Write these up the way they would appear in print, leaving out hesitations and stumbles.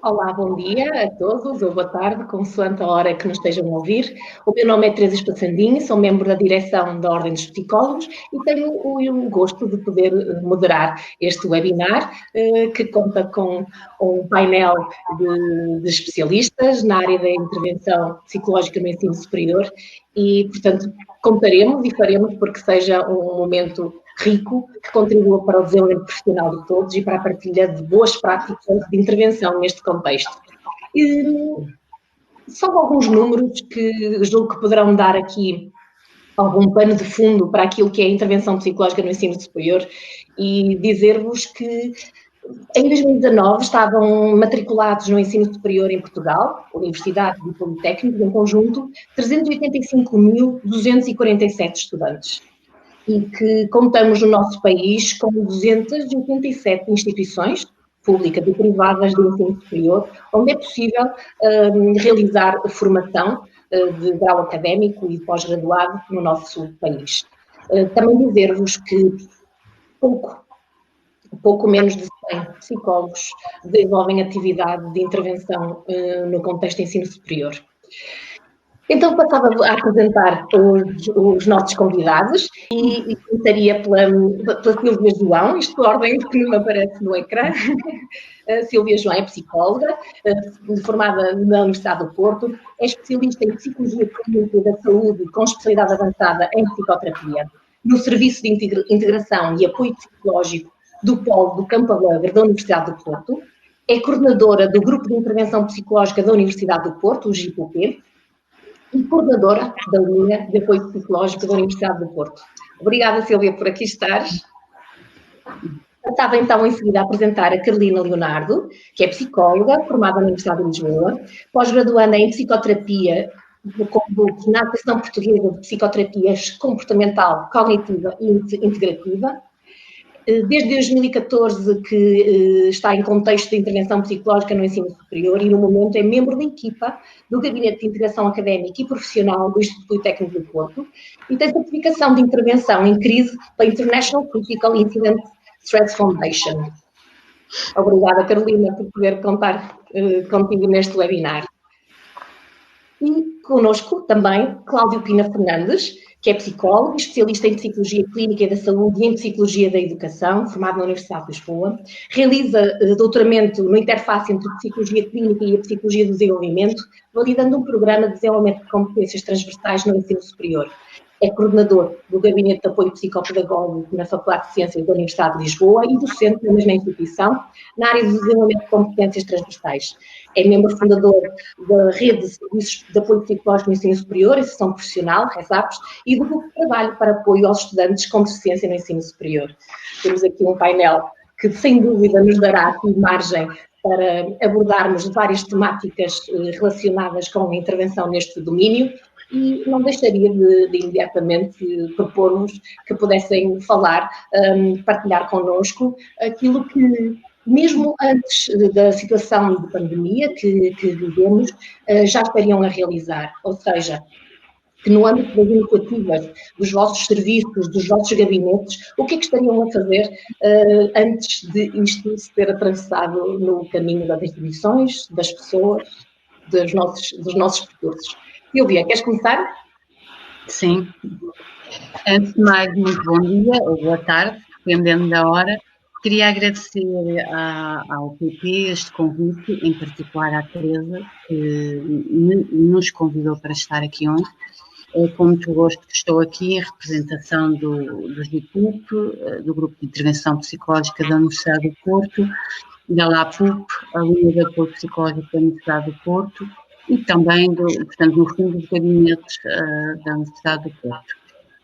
Olá, bom dia a todos, ou boa tarde, consoante a hora que nos estejam a ouvir. O meu nome é Teresa Espaçandinho, sou membro da direção da Ordem dos Psicólogos e tenho o gosto de poder moderar este webinar, que conta com um painel de especialistas na área da intervenção psicológica no ensino superior e, portanto, contaremos e faremos porque seja um momento rico, que contribua para o desenvolvimento profissional de todos e para a partilha de boas práticas de intervenção neste contexto. Só alguns números que julgo que poderão dar aqui algum pano de fundo para aquilo que é a intervenção psicológica no ensino superior e dizer-vos que em 2019 estavam matriculados no ensino superior em Portugal, universidades e politécnicos, em conjunto, 385.247 estudantes. E que contamos no nosso país com 287 instituições públicas e privadas de ensino superior, onde é possível realizar a formação de grau académico e pós-graduado no nosso país. Também dizer-vos que pouco menos de 100 psicólogos desenvolvem atividade de intervenção no contexto de ensino superior. Então, passava a apresentar os nossos convidados e começaria pela Sílvia João, isto por ordem que não aparece no ecrã. A Sílvia João é psicóloga, formada na Universidade do Porto, é especialista em Psicologia Clínica da Saúde com especialidade avançada em Psicoterapia, no Serviço de Integração e Apoio Psicológico do Polo do Campo Alegre da Universidade do Porto, é coordenadora do Grupo de Intervenção Psicológica da Universidade do Porto, o GIPP, e coordenadora da linha de apoio psicológico da Universidade do Porto. Obrigada, Sílvia, por aqui estares. Estava então em seguida a apresentar a Carolina Leonardo, que é psicóloga, formada na Universidade de Lisboa, pós-graduanda em psicoterapia na Associação Portuguesa de Psicoterapia Comportamental, Cognitiva e Integrativa. Desde 2014 que está em contexto de intervenção psicológica no ensino superior e no momento é membro da equipa do Gabinete de Integração Académica e Profissional do Instituto Politécnico do Porto e tem certificação de intervenção em crise pela International Critical Incident Stress Foundation. Obrigada, Carolina, por poder contar contigo neste webinar. E connosco também Cláudio Pina Fernandes, que é psicólogo, especialista em Psicologia Clínica e da Saúde e em Psicologia da Educação, formado na Universidade de Lisboa. Realiza doutoramento no interface entre a Psicologia Clínica e a Psicologia do Desenvolvimento, validando um programa de desenvolvimento de competências transversais no ensino superior. É coordenador do Gabinete de Apoio Psicopedagógico na Faculdade de Ciências da Universidade de Lisboa e docente na mesma instituição, na área do desenvolvimento de competências transversais. É membro fundador da Rede de Serviços de Apoio Psicológico no Ensino Superior, Associação Profissional, RESAPS, e do Grupo de Trabalho para Apoio aos Estudantes com Deficiência no Ensino Superior. Temos aqui um painel que, sem dúvida, nos dará aqui margem para abordarmos várias temáticas relacionadas com a intervenção neste domínio, e não deixaria de imediatamente propor-vos que pudessem falar, partilhar connosco aquilo que, mesmo antes da situação de pandemia que vivemos, já estariam a realizar, ou seja, que no âmbito das iniciativas dos vossos serviços, dos vossos gabinetes, o que é que estariam a fazer antes de isto se ter atravessado no caminho das instituições, das pessoas, dos nossos percursos. Silvia, queres começar? Sim. Antes de mais, muito bom dia ou boa tarde, dependendo da hora. Queria agradecer ao PP este convite, em particular à Teresa, que nos convidou para estar aqui hoje. Com muito gosto estou aqui em representação do GIPUP, do Grupo de Intervenção Psicológica da Universidade do Porto, da LAPUP, a linha de apoio psicológico da Universidade do Porto, e também, portanto, no fundo, dos gabinetes da Universidade do Porto.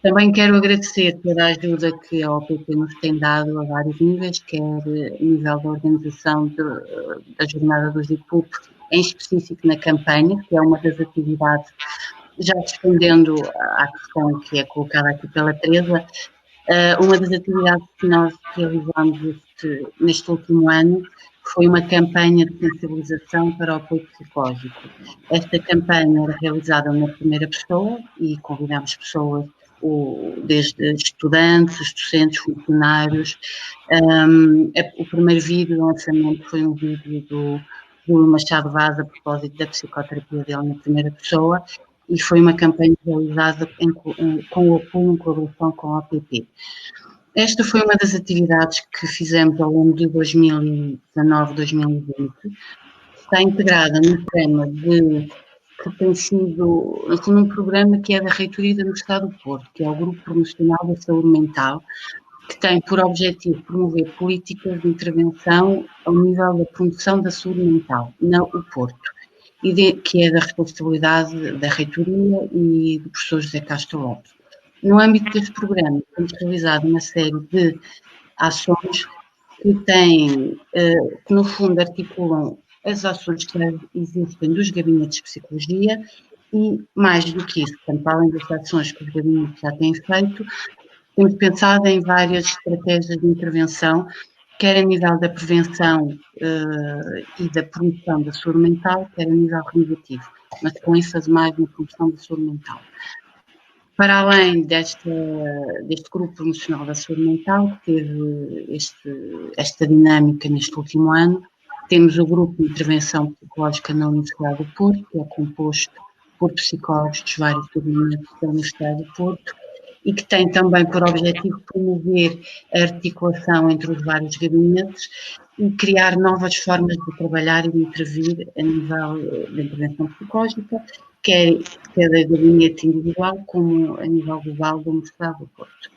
Também quero agradecer toda a ajuda que a OPP nos tem dado a vários níveis, quer a nível da organização da jornada do GIPUP, em específico na campanha, que é uma das atividades, já respondendo à questão que é colocada aqui pela Teresa, uma das atividades que nós realizamos neste último ano foi uma campanha de sensibilização para o apoio psicológico. Esta campanha era realizada na primeira pessoa e convidámos pessoas, desde estudantes, docentes, funcionários. O primeiro vídeo de lançamento foi um vídeo do Machado Vaz a propósito da psicoterapia dele na primeira pessoa, e foi uma campanha realizada com o apoio em colaboração com a OPP. Esta foi uma das atividades que fizemos ao longo de 2019-2020, está integrada num programa que tem sido, num programa que é da Reitoria da Universidade do Porto, que é o Grupo Promocional da Saúde Mental, que tem por objetivo promover políticas de intervenção ao nível da promoção da saúde mental, no Porto, que é da responsabilidade da Reitoria e do professor José Castro Lopes. No âmbito deste programa, temos realizado uma série de ações que no fundo, articulam as ações que existem dos gabinetes de psicologia e, mais do que isso, portanto, além das ações que os gabinetes já têm feito, temos pensado em várias estratégias de intervenção, quer a nível da prevenção e da promoção da saúde mental, quer a nível remediativo, mas com ênfase mais na promoção da saúde mental. Para além deste grupo promocional da saúde mental, que teve esta dinâmica neste último ano, temos o grupo de intervenção psicológica na Universidade do Porto, que é composto por psicólogos dos vários gabinetes da Universidade do Porto, e que tem também por objetivo promover a articulação entre os vários gabinetes e criar novas formas de trabalhar e de intervir a nível da intervenção psicológica, quer cada gabinete individual, como a nível global da Universidade do Porto.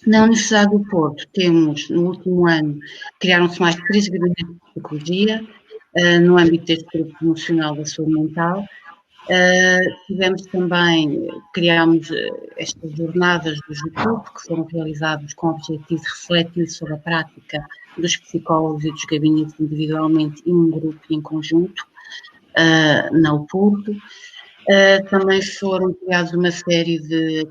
Na Universidade do Porto temos, no último ano, criaram-se mais 3 gabinetes de psicologia, no âmbito deste grupo promocional da saúde mental. Criámos estas jornadas do YouTube, que foram realizadas com o objetivo de refletir sobre a prática dos psicólogos e dos gabinetes individualmente e em grupo e em conjunto, na UPURTO. Também foram criadas uma série de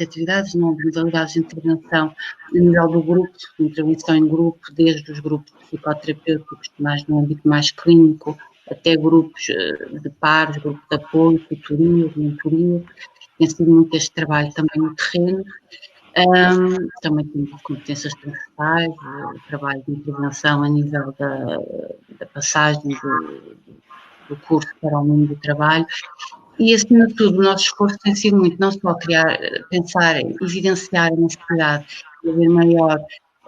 atividades, de modalidades de intervenção a nível do grupo, de intervenção em grupo, desde os grupos psicoterapêuticos, mais no âmbito mais clínico, até grupos de pares, grupos de apoio, tutorias, mentorias. Tem sido muito este trabalho também no terreno. Também temos competências transversais, trabalho de intervenção a nível da passagem do curso para o mundo do trabalho. E, acima de tudo, o nosso esforço tem sido muito, não só pensar em evidenciar a necessidade de haver maior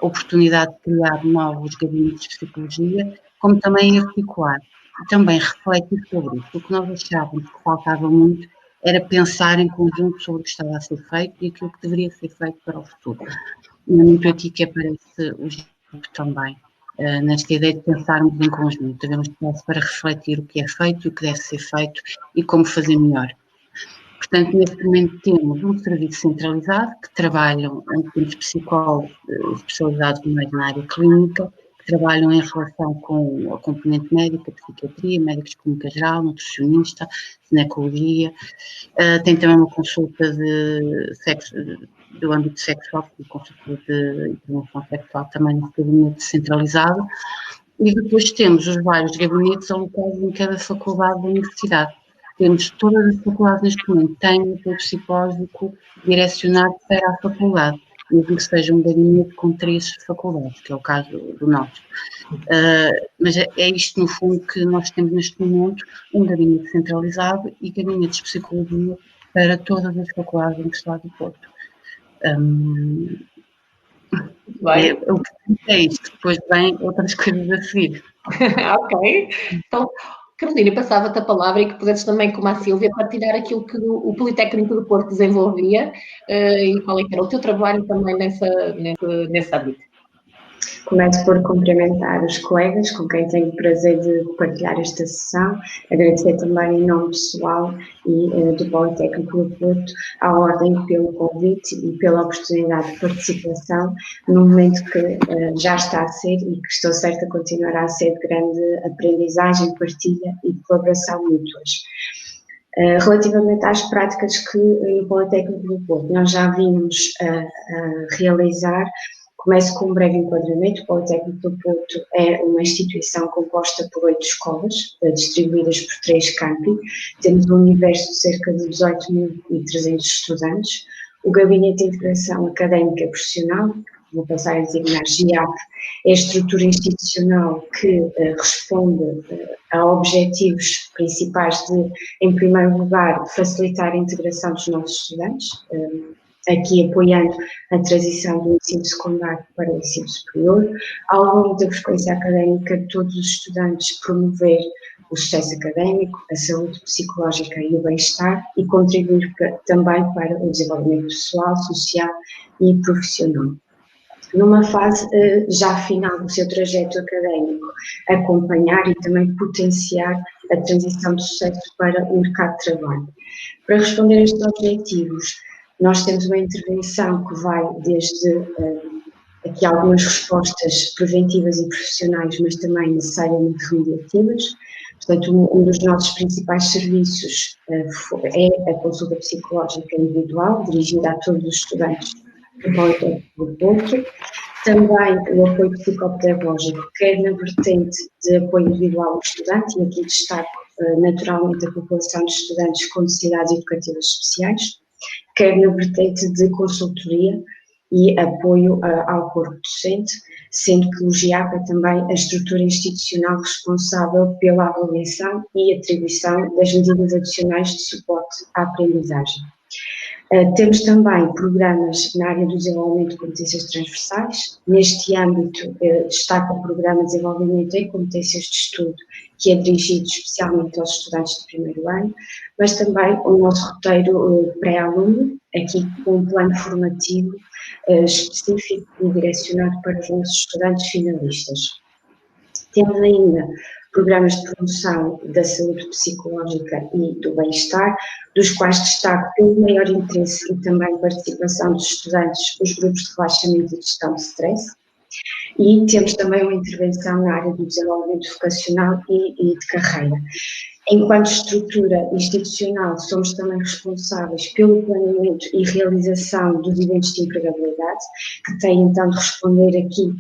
oportunidade de criar novos gabinetes de psicologia, como também articular e também refletir sobre isso. O que nós achávamos que faltava muito era pensar em conjunto sobre o que estava a ser feito e aquilo que deveria ser feito para o futuro. E é muito aqui que aparece o GIP também, nesta ideia de pensarmos em conjunto, devemos espaço para refletir o que é feito e o que deve ser feito e como fazer melhor. Portanto, neste momento temos um serviço centralizado que trabalham temos psicólogos especializados mais na área clínica, que trabalham em relação com a componente médica, psiquiatria, médicos de clínica geral, nutricionista, ginecologia. Tem também uma consulta de sexo, do âmbito sexual, consulta de intervenção sexual também no gabinete centralizado. E depois temos os vários gabinetes alocados em cada faculdade da universidade. Temos todas as faculdades neste momento, têm um apoio psicológico direcionado para a faculdade, mesmo que seja um gabinete com 3 faculdades, que é o caso do nosso. Mas é isto, no fundo, que nós temos neste momento, um gabinete centralizado e gabinetes de psicologia para todas as faculdades da Universidade do Porto. É isto, depois vem outras coisas a seguir. Ok, então, Carolina, passava-te a palavra e que pudesses também, como a Sílvia, partilhar aquilo que o Politécnico do Porto desenvolvia e qual era o teu trabalho também nesse âmbito. Começo por cumprimentar os colegas com quem tenho o prazer de partilhar esta sessão, agradecer também em nome pessoal e do Politécnico do Porto à Ordem pelo convite e pela oportunidade de participação num momento que já está a ser e que estou certa continuará a ser de grande aprendizagem, partilha e colaboração mútuas. Relativamente às práticas que no Politécnico do Porto nós já vimos a realizar, começo com um breve enquadramento. O Politécnico do Porto é uma instituição composta por 8 escolas, distribuídas por 3 campi. Temos um universo de cerca de 18.300 estudantes. O Gabinete de Integração Académica Profissional, vou passar a designar GIAP, é a estrutura institucional que responde a objetivos principais de, em primeiro lugar, facilitar a integração dos nossos estudantes, aqui apoiando a transição do ensino secundário para o ensino superior, ao longo da frequência académica de todos os estudantes, promover o sucesso académico, a saúde psicológica e o bem-estar e contribuir também para o desenvolvimento pessoal, social e profissional. Numa fase já final do seu trajeto académico, acompanhar e também potenciar a transição de sucesso para o mercado de trabalho. Para responder a estes objetivos, nós temos uma intervenção que vai desde aqui algumas respostas preventivas e profissionais, mas também necessariamente remediativas. Portanto, um dos nossos principais serviços é a consulta psicológica individual, dirigida a todos os estudantes do Politécnico do Porto. Também o apoio psicopedagógico, quer na vertente de apoio individual ao estudante, e aqui destaco naturalmente a população de estudantes com necessidades educativas especiais, quer na vertente de consultoria e apoio ao corpo docente, sendo que o GIAP é também a estrutura institucional responsável pela avaliação e atribuição das medidas adicionais de suporte à aprendizagem. Temos também programas na área do desenvolvimento de competências transversais. Neste âmbito, destaca o programa de desenvolvimento em competências de estudo, que é dirigido especialmente aos estudantes de primeiro ano, mas também o nosso roteiro pré-aluno, aqui com um plano formativo específico e direcionado para os nossos estudantes finalistas. Temos ainda programas de promoção da saúde psicológica e do bem-estar, dos quais destaco pelo maior interesse e também participação dos estudantes os grupos de relaxamento e gestão de stress. E temos também uma intervenção na área do desenvolvimento vocacional e de carreira. Enquanto estrutura institucional, somos também responsáveis pelo planeamento e realização dos eventos de empregabilidade, que têm então de responder aqui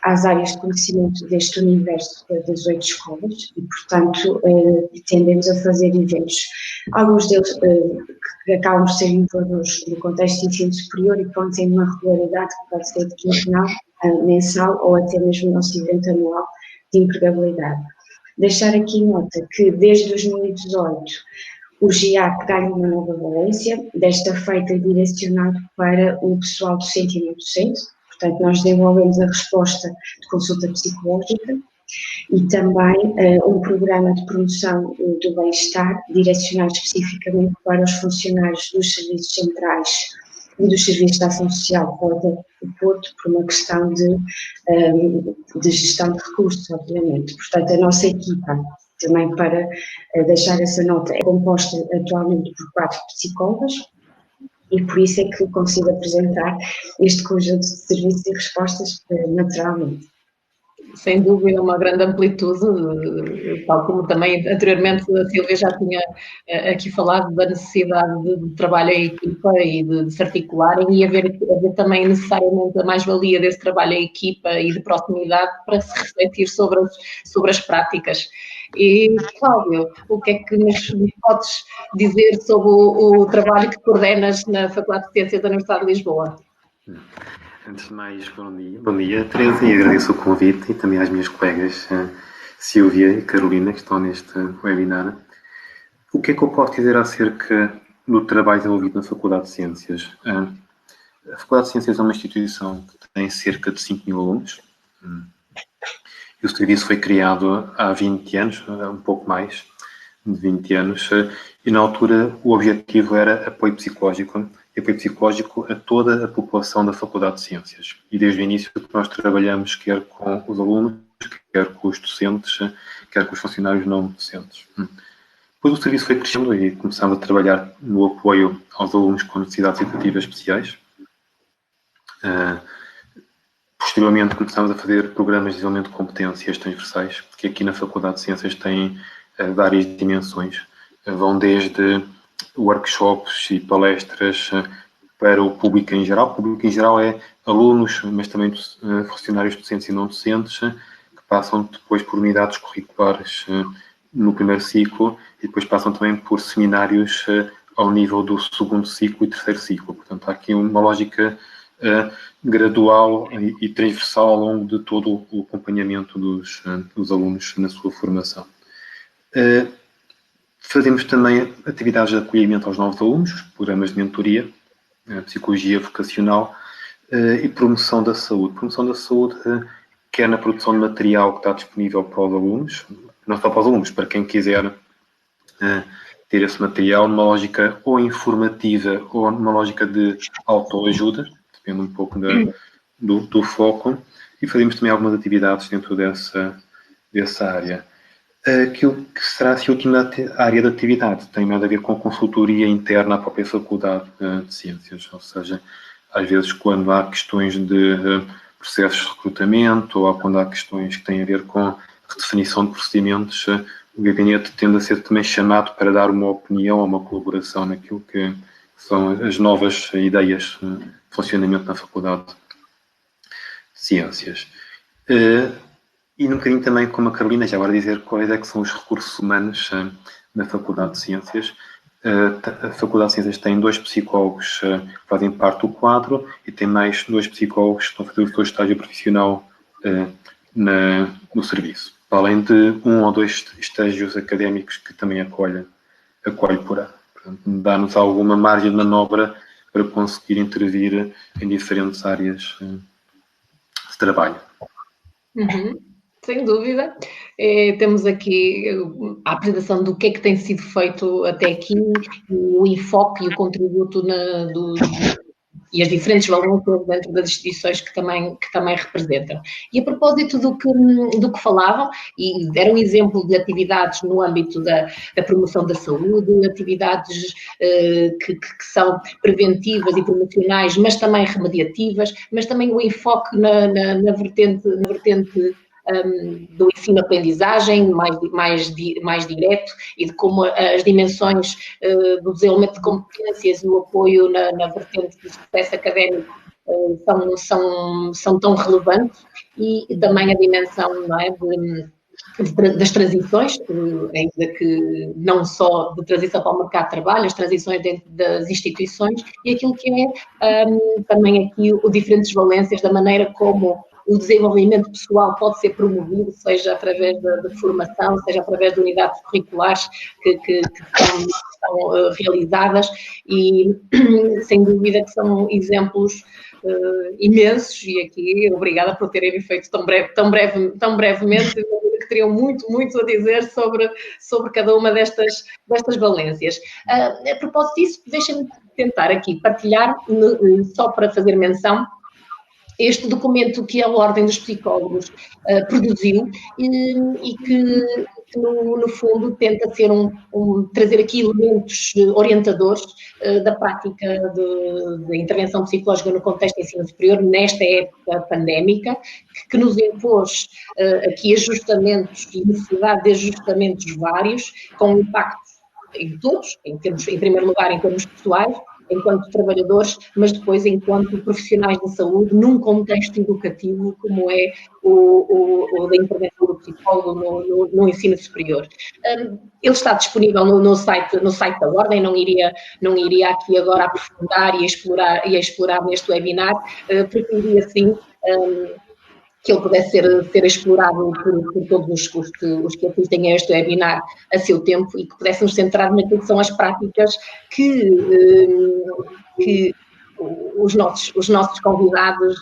às áreas de conhecimento deste universo das 8 escolas e, portanto, tendemos a fazer eventos, alguns deles que acabam por ser inovadores no contexto de ensino superior e que vão ter uma regularidade que pode ser de quinzenal, mensal ou até mesmo o nosso evento anual de empregabilidade. Deixar aqui nota que desde 2018 o GIAP ganha uma nova valência, desta feita direcionado para o pessoal docente e não docente. Portanto, nós desenvolvemos a resposta de consulta psicológica e também um programa de promoção do bem-estar direcionado especificamente para os funcionários dos serviços centrais e dos serviços de ação social do Porto, por uma questão de gestão de recursos, obviamente. Portanto, a nossa equipa, também para deixar essa nota, é composta atualmente por 4 psicólogos, e por isso é que consigo apresentar este conjunto de serviços e respostas naturalmente. Sem dúvida, uma grande amplitude, tal como também anteriormente a Silvia já tinha aqui falado da necessidade de trabalho em equipa e de se articularem e haver também necessariamente a mais-valia desse trabalho em equipa e de proximidade para se refletir sobre as práticas. E, Cláudio, o que é que nos podes dizer sobre o trabalho que coordenas na Faculdade de Ciências da Universidade de Lisboa? Antes de mais, bom dia, Teresa, e agradeço o convite e também às minhas colegas Silvia e Carolina que estão neste webinar. O que é que eu posso dizer acerca do trabalho desenvolvido na Faculdade de Ciências? A Faculdade de Ciências é uma instituição que tem cerca de 5.000 alunos e o serviço foi criado há 20 anos, um pouco mais de 20 anos, e na altura o objetivo era apoio psicológico a toda a população da Faculdade de Ciências. E desde o início nós trabalhamos quer com os alunos, quer com os docentes, quer com os funcionários não docentes. Depois o serviço foi crescendo e começámos a trabalhar no apoio aos alunos com necessidades educativas especiais. Posteriormente começámos a fazer programas de desenvolvimento de competências transversais, que aqui na Faculdade de Ciências têm várias dimensões. Vão desde workshops e palestras para o público em geral. O público em geral é alunos, mas também funcionários docentes e não docentes, que passam depois por unidades curriculares no primeiro ciclo e depois passam também por seminários ao nível do segundo ciclo e terceiro ciclo. Portanto, há aqui uma lógica gradual e transversal ao longo de todo o acompanhamento dos alunos na sua formação. Fazemos também atividades de acolhimento aos novos alunos, programas de mentoria, psicologia vocacional e promoção da saúde. Promoção da saúde, quer na produção de material que está disponível para os alunos, não só para os alunos, para quem quiser ter esse material numa lógica ou informativa ou numa lógica de autoajuda, depende um pouco do foco, e fazemos também algumas atividades dentro dessa área. Aquilo que será a última área de atividade tem nada a ver com a consultoria interna à própria Faculdade de Ciências, ou seja, às vezes quando há questões de processos de recrutamento ou quando há questões que têm a ver com redefinição de procedimentos, o gabinete tende a ser também chamado para dar uma opinião ou uma colaboração naquilo que são as novas ideias de funcionamento na Faculdade de Ciências. E um bocadinho também, como a Carolina, já agora dizer quais é que são os recursos humanos na Faculdade de Ciências. A Faculdade de Ciências tem 2 psicólogos que fazem parte do quadro e tem mais 2 psicólogos que estão a fazer o seu estágio profissional no serviço, além de 1 ou 2 estágios académicos que também acolhe por ano. Portanto, dá-nos alguma margem de manobra para conseguir intervir em diferentes áreas de trabalho. Sem dúvida. Temos aqui a apresentação do que é que tem sido feito até aqui, o enfoque e o contributo e as diferentes valências dentro das instituições que também representam. E a propósito do que falavam, e deram um exemplo de atividades no âmbito da promoção da saúde, atividades que são preventivas e promocionais, mas também remediativas, mas também o enfoque na vertente do ensino-aprendizagem mais direto e de como as dimensões do desenvolvimento de competências e o apoio na vertente do sucesso académico são tão relevantes, e também a dimensão, não é, das transições, ainda que não só de transição para o mercado de trabalho, as transições dentro das instituições e aquilo que é também aqui o diferentes valências da maneira como o desenvolvimento pessoal pode ser promovido, seja através de formação, seja através de unidades curriculares que são realizadas, e sem dúvida que são exemplos imensos, e aqui obrigada por terem feito tão brevemente, que teriam muito a dizer sobre cada uma destas valências. A propósito disso, deixem-me tentar aqui partilhar, só para fazer menção, este documento que a Ordem dos Psicólogos produziu e que no fundo tenta ser trazer aqui elementos orientadores da prática de intervenção psicológica no contexto de ensino superior nesta época pandémica, que nos impôs aqui ajustamentos e necessidade de ajustamentos vários, com impactos em todos, em primeiro lugar em termos pessoais, enquanto trabalhadores, mas depois enquanto profissionais da saúde, num contexto educativo como é o da intervenção do psicólogo no ensino superior. Ele está disponível no site da Ordem, não iria aqui agora aprofundar e explorar neste webinar, pretendia sim que ele pudesse ser explorado por todos os que assistem a este webinar a seu tempo, e que pudéssemos centrar naquilo que são as práticas que os nossos convidados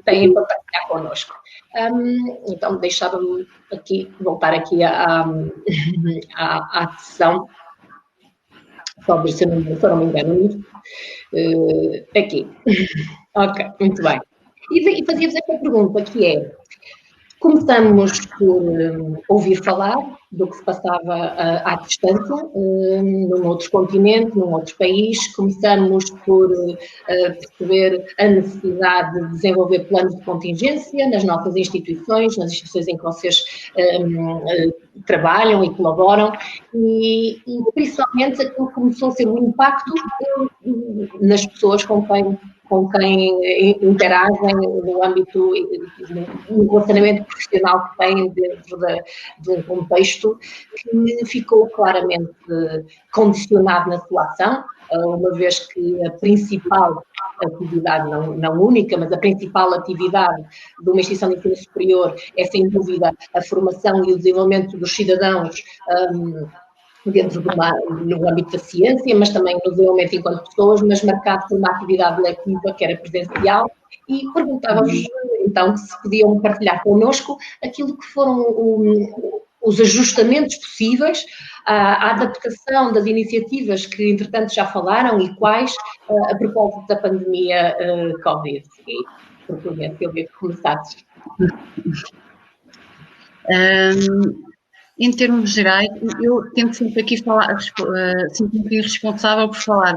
têm para partilhar connosco. Então, deixava-me aqui, voltar aqui à sessão, só ver se eu não me engano, aqui. Ok, muito bem. E fazia-vos esta pergunta, que é: começamos por ouvir falar do que se passava à distância, num outro continente, num outro país. Começamos por perceber a necessidade de desenvolver planos de contingência nas nossas instituições, nas instituições em que vocês trabalham e colaboram, e principalmente aquilo que começou a ser o impacto nas pessoas com quem com quem interagem no âmbito, no relacionamento profissional que têm dentro de um contexto que ficou claramente condicionado na sua ação, uma vez que a principal atividade, não única, mas a principal atividade de uma instituição de ensino superior é, sem dúvida, a formação e o desenvolvimento dos cidadãos dentro no âmbito da ciência, mas também no desenvolvimento enquanto pessoas, mas marcado por uma atividade letiva que era presencial, e perguntava-vos, então, se podiam partilhar connosco aquilo que foram os ajustamentos possíveis à adaptação das iniciativas que, entretanto, já falaram e quais, a propósito da pandemia Covid. E, propriamente, eu vi que começasses. Em termos gerais, eu tento sempre aqui falar, sinto-me responsável por falar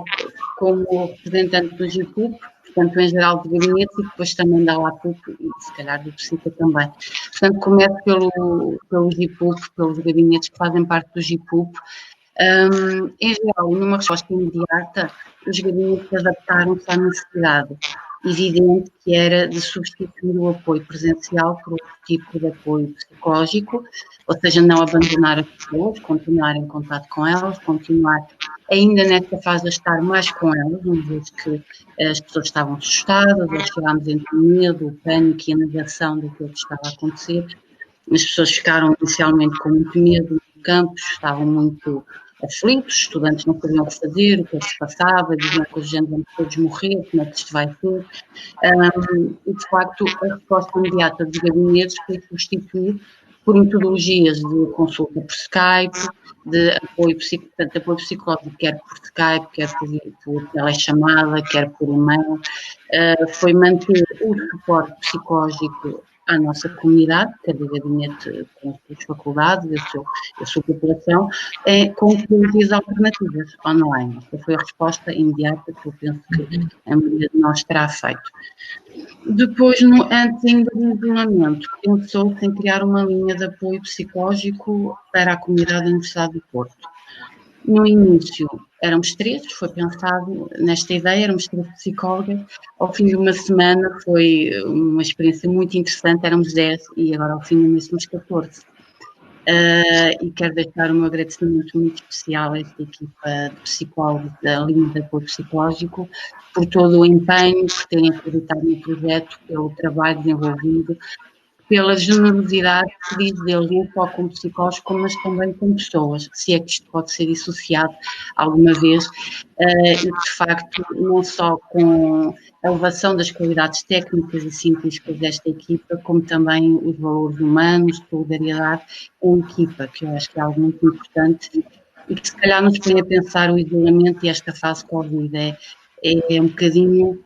como representante do GIPUP, portanto, em geral, de gabinetes, e depois também da LAPUP e, se calhar, do PSICA também. Portanto, começo pelo GIPUP, pelos gabinetes que fazem parte do GIPUP. Em geral, numa resposta imediata, os gabinetes adaptaram-se à necessidade evidente que era de substituir o apoio presencial por outro tipo de apoio psicológico, ou seja, não abandonar as pessoas, continuar em contato com elas, continuar ainda nesta fase a estar mais com elas, uma vez que as pessoas estavam assustadas, ou chegámos entre o medo, o pânico e a negação daquilo que estava a acontecer. As pessoas ficaram inicialmente com muito medo no campus, estavam muito aflitos, os estudantes não sabiam o que fazer, o que é que se passava, diziam que os gente vão todos morrer, como é que isto vai ser. E, de facto, a resposta imediata dos gabinetes foi substituir por metodologias de consulta por Skype, de apoio psicológico, quer por Skype, quer por telechamada, quer por e-mail. Foi manter o suporte psicológico à nossa comunidade, cada gabinete com as suas faculdades e a sua população, com metodologias alternativas online. Esta foi a resposta imediata que eu penso que a maioria de nós terá feito. Depois, antes ainda do isolamento, pensou-se em criar uma linha de apoio psicológico para a comunidade da Universidade do Porto. No início éramos 3, foi pensado nesta ideia, éramos 3 psicólogas. Ao fim de uma semana foi uma experiência muito interessante, éramos 10 e agora ao fim do mês somos 14. E quero deixar o meu agradecimento muito especial a esta equipa de psicólogos da linha de apoio psicológico por todo o empenho, por terem acreditado no projeto, pelo trabalho desenvolvido, pela generosidade que diz deles, não só como psicólogos, mas também como pessoas, se é que isto pode ser dissociado alguma vez, e de facto não só com a elevação das qualidades técnicas e científicas desta equipa, como também os valores humanos, solidariedade em equipa, que eu acho que é algo muito importante e que se calhar nos põe a pensar o isolamento e esta fase Covid é um bocadinho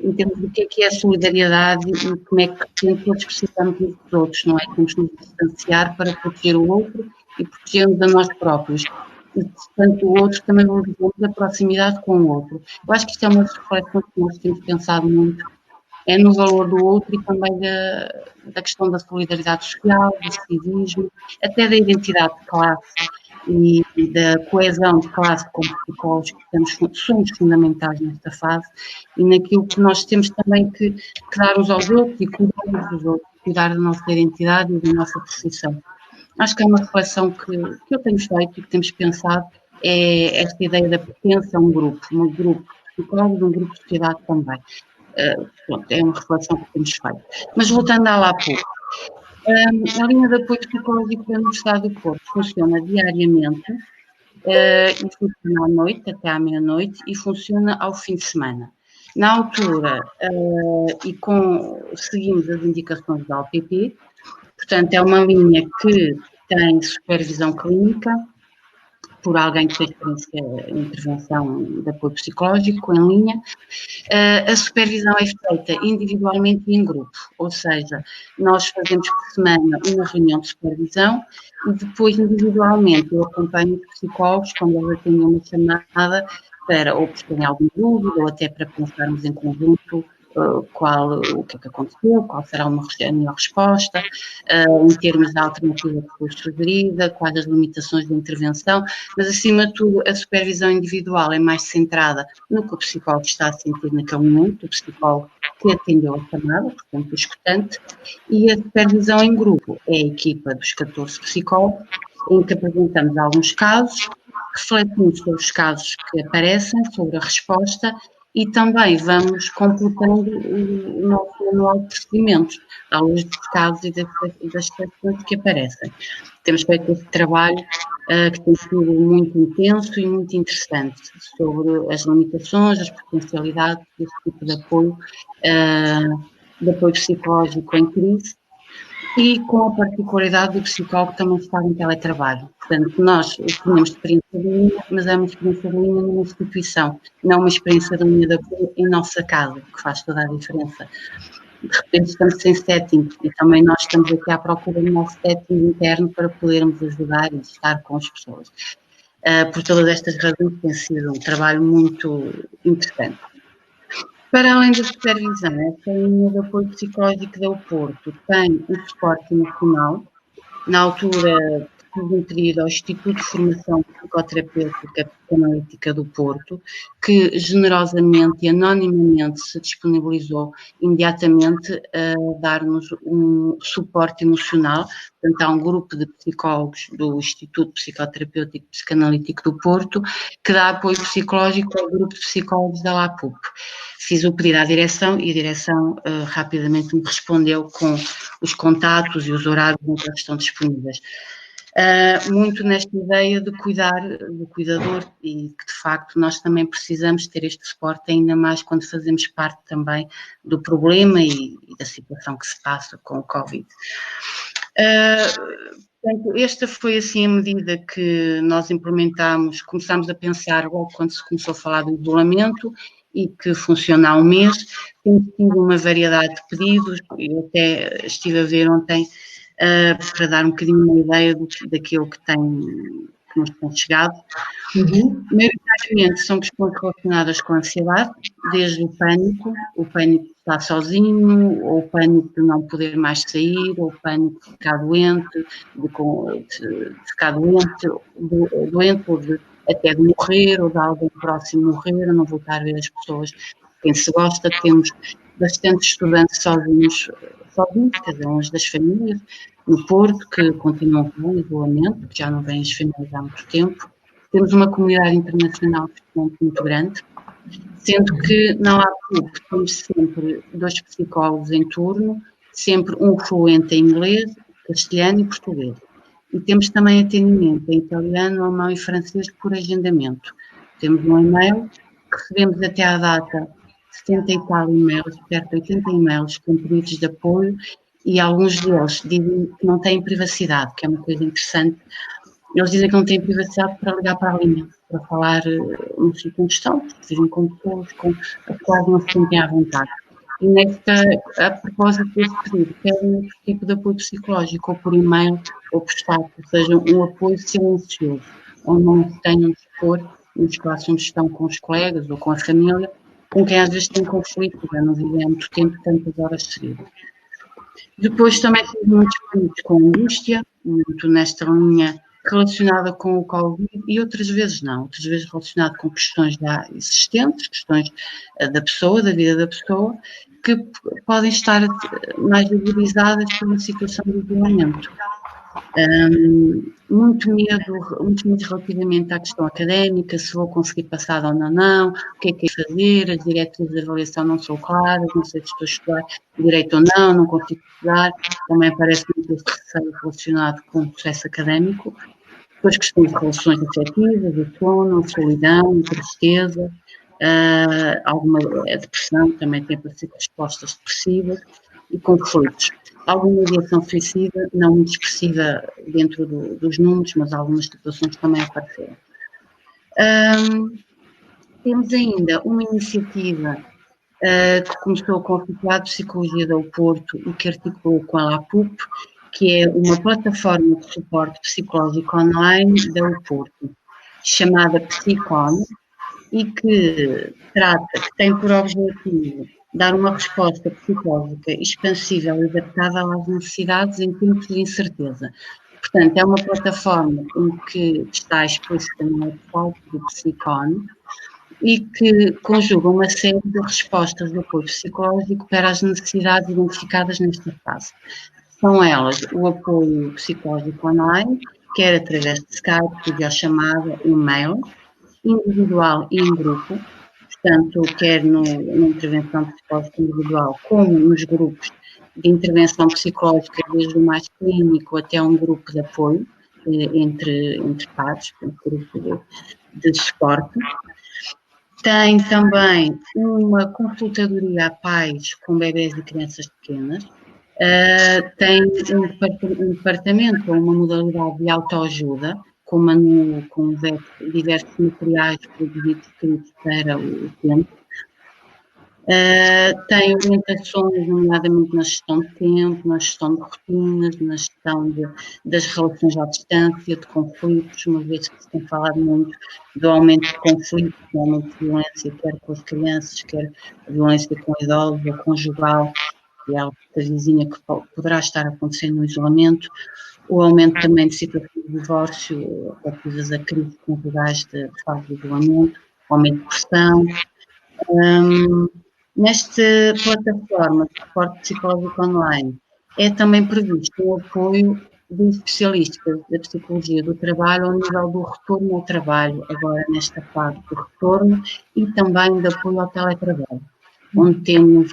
em termos do que é a solidariedade e como é que todos precisamos uns dos outros, não é? Temos que nos distanciar para proteger o outro e protegermos a nós próprios. E, portanto, o outro também valorizamos a proximidade com o outro. Eu acho que isto é uma reflexão que nós temos pensado muito, é no valor do outro e também da questão da solidariedade social, do civismo, até da identidade de classe e da coesão de classe como psicólogos, que somos fundamentais nesta fase e naquilo que nós temos também que dar uns aos outros e cuidar dos outros, cuidar da nossa identidade e da nossa posição. Acho que é uma reflexão que eu tenho feito e que temos pensado, é esta ideia da pertença a um grupo de psicólogos, um grupo de sociedade também. Pronto, é uma reflexão que temos feito. Mas voltando à LAPUP, a linha de apoio psicológico da Universidade do Porto funciona diariamente e funciona à noite, até à meia-noite, e funciona ao fim de semana. Na altura, seguimos as indicações da OPP, portanto, é uma linha que tem supervisão clínica por alguém que tem experiência em intervenção de apoio psicológico em linha. A supervisão é feita individualmente e em grupo, ou seja, nós fazemos por semana uma reunião de supervisão e depois individualmente eu acompanho os psicólogos quando eles atendem uma chamada para ou por terem alguma dúvida ou até para pensarmos em conjunto o que é que aconteceu, qual será a melhor resposta, em termos da alternativa que foi sugerida, quais as limitações de intervenção, mas acima de tudo a supervisão individual é mais centrada no que o psicólogo está a sentir naquele momento, o psicólogo que atendeu a chamada, portanto o escutante, e a supervisão em grupo é a equipa dos 14 psicólogos, em que apresentamos alguns casos, refletimos sobre os casos que aparecem, sobre a resposta e também vamos completando o nosso manual de procedimentos, à luz dos casos e das questões que aparecem. Temos feito esse trabalho que tem sido muito intenso e muito interessante sobre as limitações, as potencialidades desse tipo de apoio psicológico em crise, e com a particularidade do psicólogo também estar em teletrabalho. Portanto, nós temos experiência de linha, mas é uma experiência de linha numa instituição, não uma experiência de linha de apoio em nossa casa, que faz toda a diferença. De repente estamos sem setting e também nós estamos aqui à procura do nosso setting interno para podermos ajudar e estar com as pessoas. Por todas estas razões tem sido um trabalho muito interessante. Para além da supervisão, esta linha de apoio psicológico da Porto tem um suporte emocional. Na altura, fui nutrida ao Instituto de Formação Psicoterapêutica e Psicanalítica do Porto, que generosamente e anonimamente se disponibilizou imediatamente a dar-nos um suporte emocional. Portanto, há um grupo de psicólogos do Instituto Psicoterapêutico e Psicanalítico do Porto que dá apoio psicológico ao grupo de psicólogos da LAPUP. Fiz o pedido à direção e a direção rapidamente me respondeu com os contatos e os horários em que estão disponíveis. Muito nesta ideia de cuidar do cuidador e que, de facto, nós também precisamos ter este suporte, ainda mais quando fazemos parte também do problema e da situação que se passa com o Covid. Portanto, esta foi assim a medida que nós implementámos, começámos a pensar logo quando se começou a falar do isolamento e que funciona há um mês. Temos tido uma variedade de pedidos, eu até estive a ver ontem para dar um bocadinho uma ideia daquilo que nos tem chegado. Maioritariamente são questões relacionadas com a ansiedade, desde o pânico de estar sozinho, ou o pânico de não poder mais sair, ou o pânico de ficar doente, ou até de morrer, ou de alguém próximo morrer, não voltar a ver as pessoas quem se gosta. Temos bastantes estudantes sozinhos, quer dizer, longe das famílias, no Porto, que continuam com o isolamento, que já não vêm as famílias há muito tempo. Temos uma comunidade internacional muito grande, sendo que na LAPUP temos sempre 2 psicólogos em turno, sempre um fluente em inglês, castelhano e português. E temos também atendimento em italiano, alemão e francês por agendamento. Temos um e-mail, recebemos até à data 70 e tal e-mails, perto de 80 e-mails com pedidos de apoio, e alguns deles dizem que não têm privacidade, que é uma coisa interessante. Eles dizem que não têm privacidade para ligar para a linha, para falar no sítio onde estão, porque vivem com pessoas com as quais não se sentem à vontade. E a propósito desse pedido, querem outro tipo de apoio psicológico, ou por e-mail, ou por chat, ou seja, um apoio silencioso, onde não se tenham de expor nos espaços onde estão com os colegas ou com a família, com quem às vezes têm conflito, já não vivem há muito tempo, tantas horas seguidas. Depois também temos muitos pedidos com angústia, muito nesta linha relacionada com o Covid, e outras vezes não, outras vezes relacionado com questões já existentes, questões da pessoa, da vida da pessoa, que podem estar mais agilizadas por uma situação de isolamento. Muitos medos relativamente à questão académica, se vou conseguir passar ou não, o que é fazer, as diretrizes de avaliação não são claras, não sei se estou a estudar direito ou não consigo estudar, também aparece muito esse receio relacionado com o processo académico. Depois questões de relações afetivas, o sono, a solidão, a tristeza, alguma depressão, também tem aparecido respostas depressivas e conflitos. Alguma ideação suicida, não muito expressiva dentro dos números, mas algumas situações também apareceram. Temos ainda uma iniciativa que começou com a Faculdade de Psicologia do Porto e que articulou com a LAPUP, que é uma plataforma de suporte psicológico online da Porto, chamada Psicon, e que tem por objetivo dar uma resposta psicológica expansível e adaptável às necessidades em tempos de incerteza. Portanto, é uma plataforma em que está exposta no website do Psicone e que conjuga uma série de respostas de apoio psicológico para as necessidades identificadas nesta fase. São elas o apoio psicológico online, quer através de Skype, videochamada, e-mail, individual e em grupo, portanto, quer na intervenção psicológica individual, como nos grupos de intervenção psicológica, desde o mais clínico até um grupo de apoio entre pares, um grupo de suporte. Tem também uma consultadoria a pais com bebés e crianças pequenas. Tem um departamento ou uma modalidade de autoajuda, com menu, com diversos materiais produzidos para o tempo. Tem orientações, nomeadamente na gestão de tempo, na gestão de rotinas, na gestão das relações à distância, de conflitos, uma vez que se tem falado muito do aumento de conflitos, do aumento de violência, quer com as crianças, quer a violência com idosos ou conjugal, que é algo da vizinha que poderá estar acontecendo no isolamento, o aumento também de situações de divórcio relativas a crises conjugais de fase de isolamento, aumento de pressão. Nesta plataforma de suporte psicológico online é também previsto o apoio de especialistas da psicologia do trabalho ao nível do retorno ao trabalho, agora nesta fase do retorno, e também de apoio ao teletrabalho, onde temos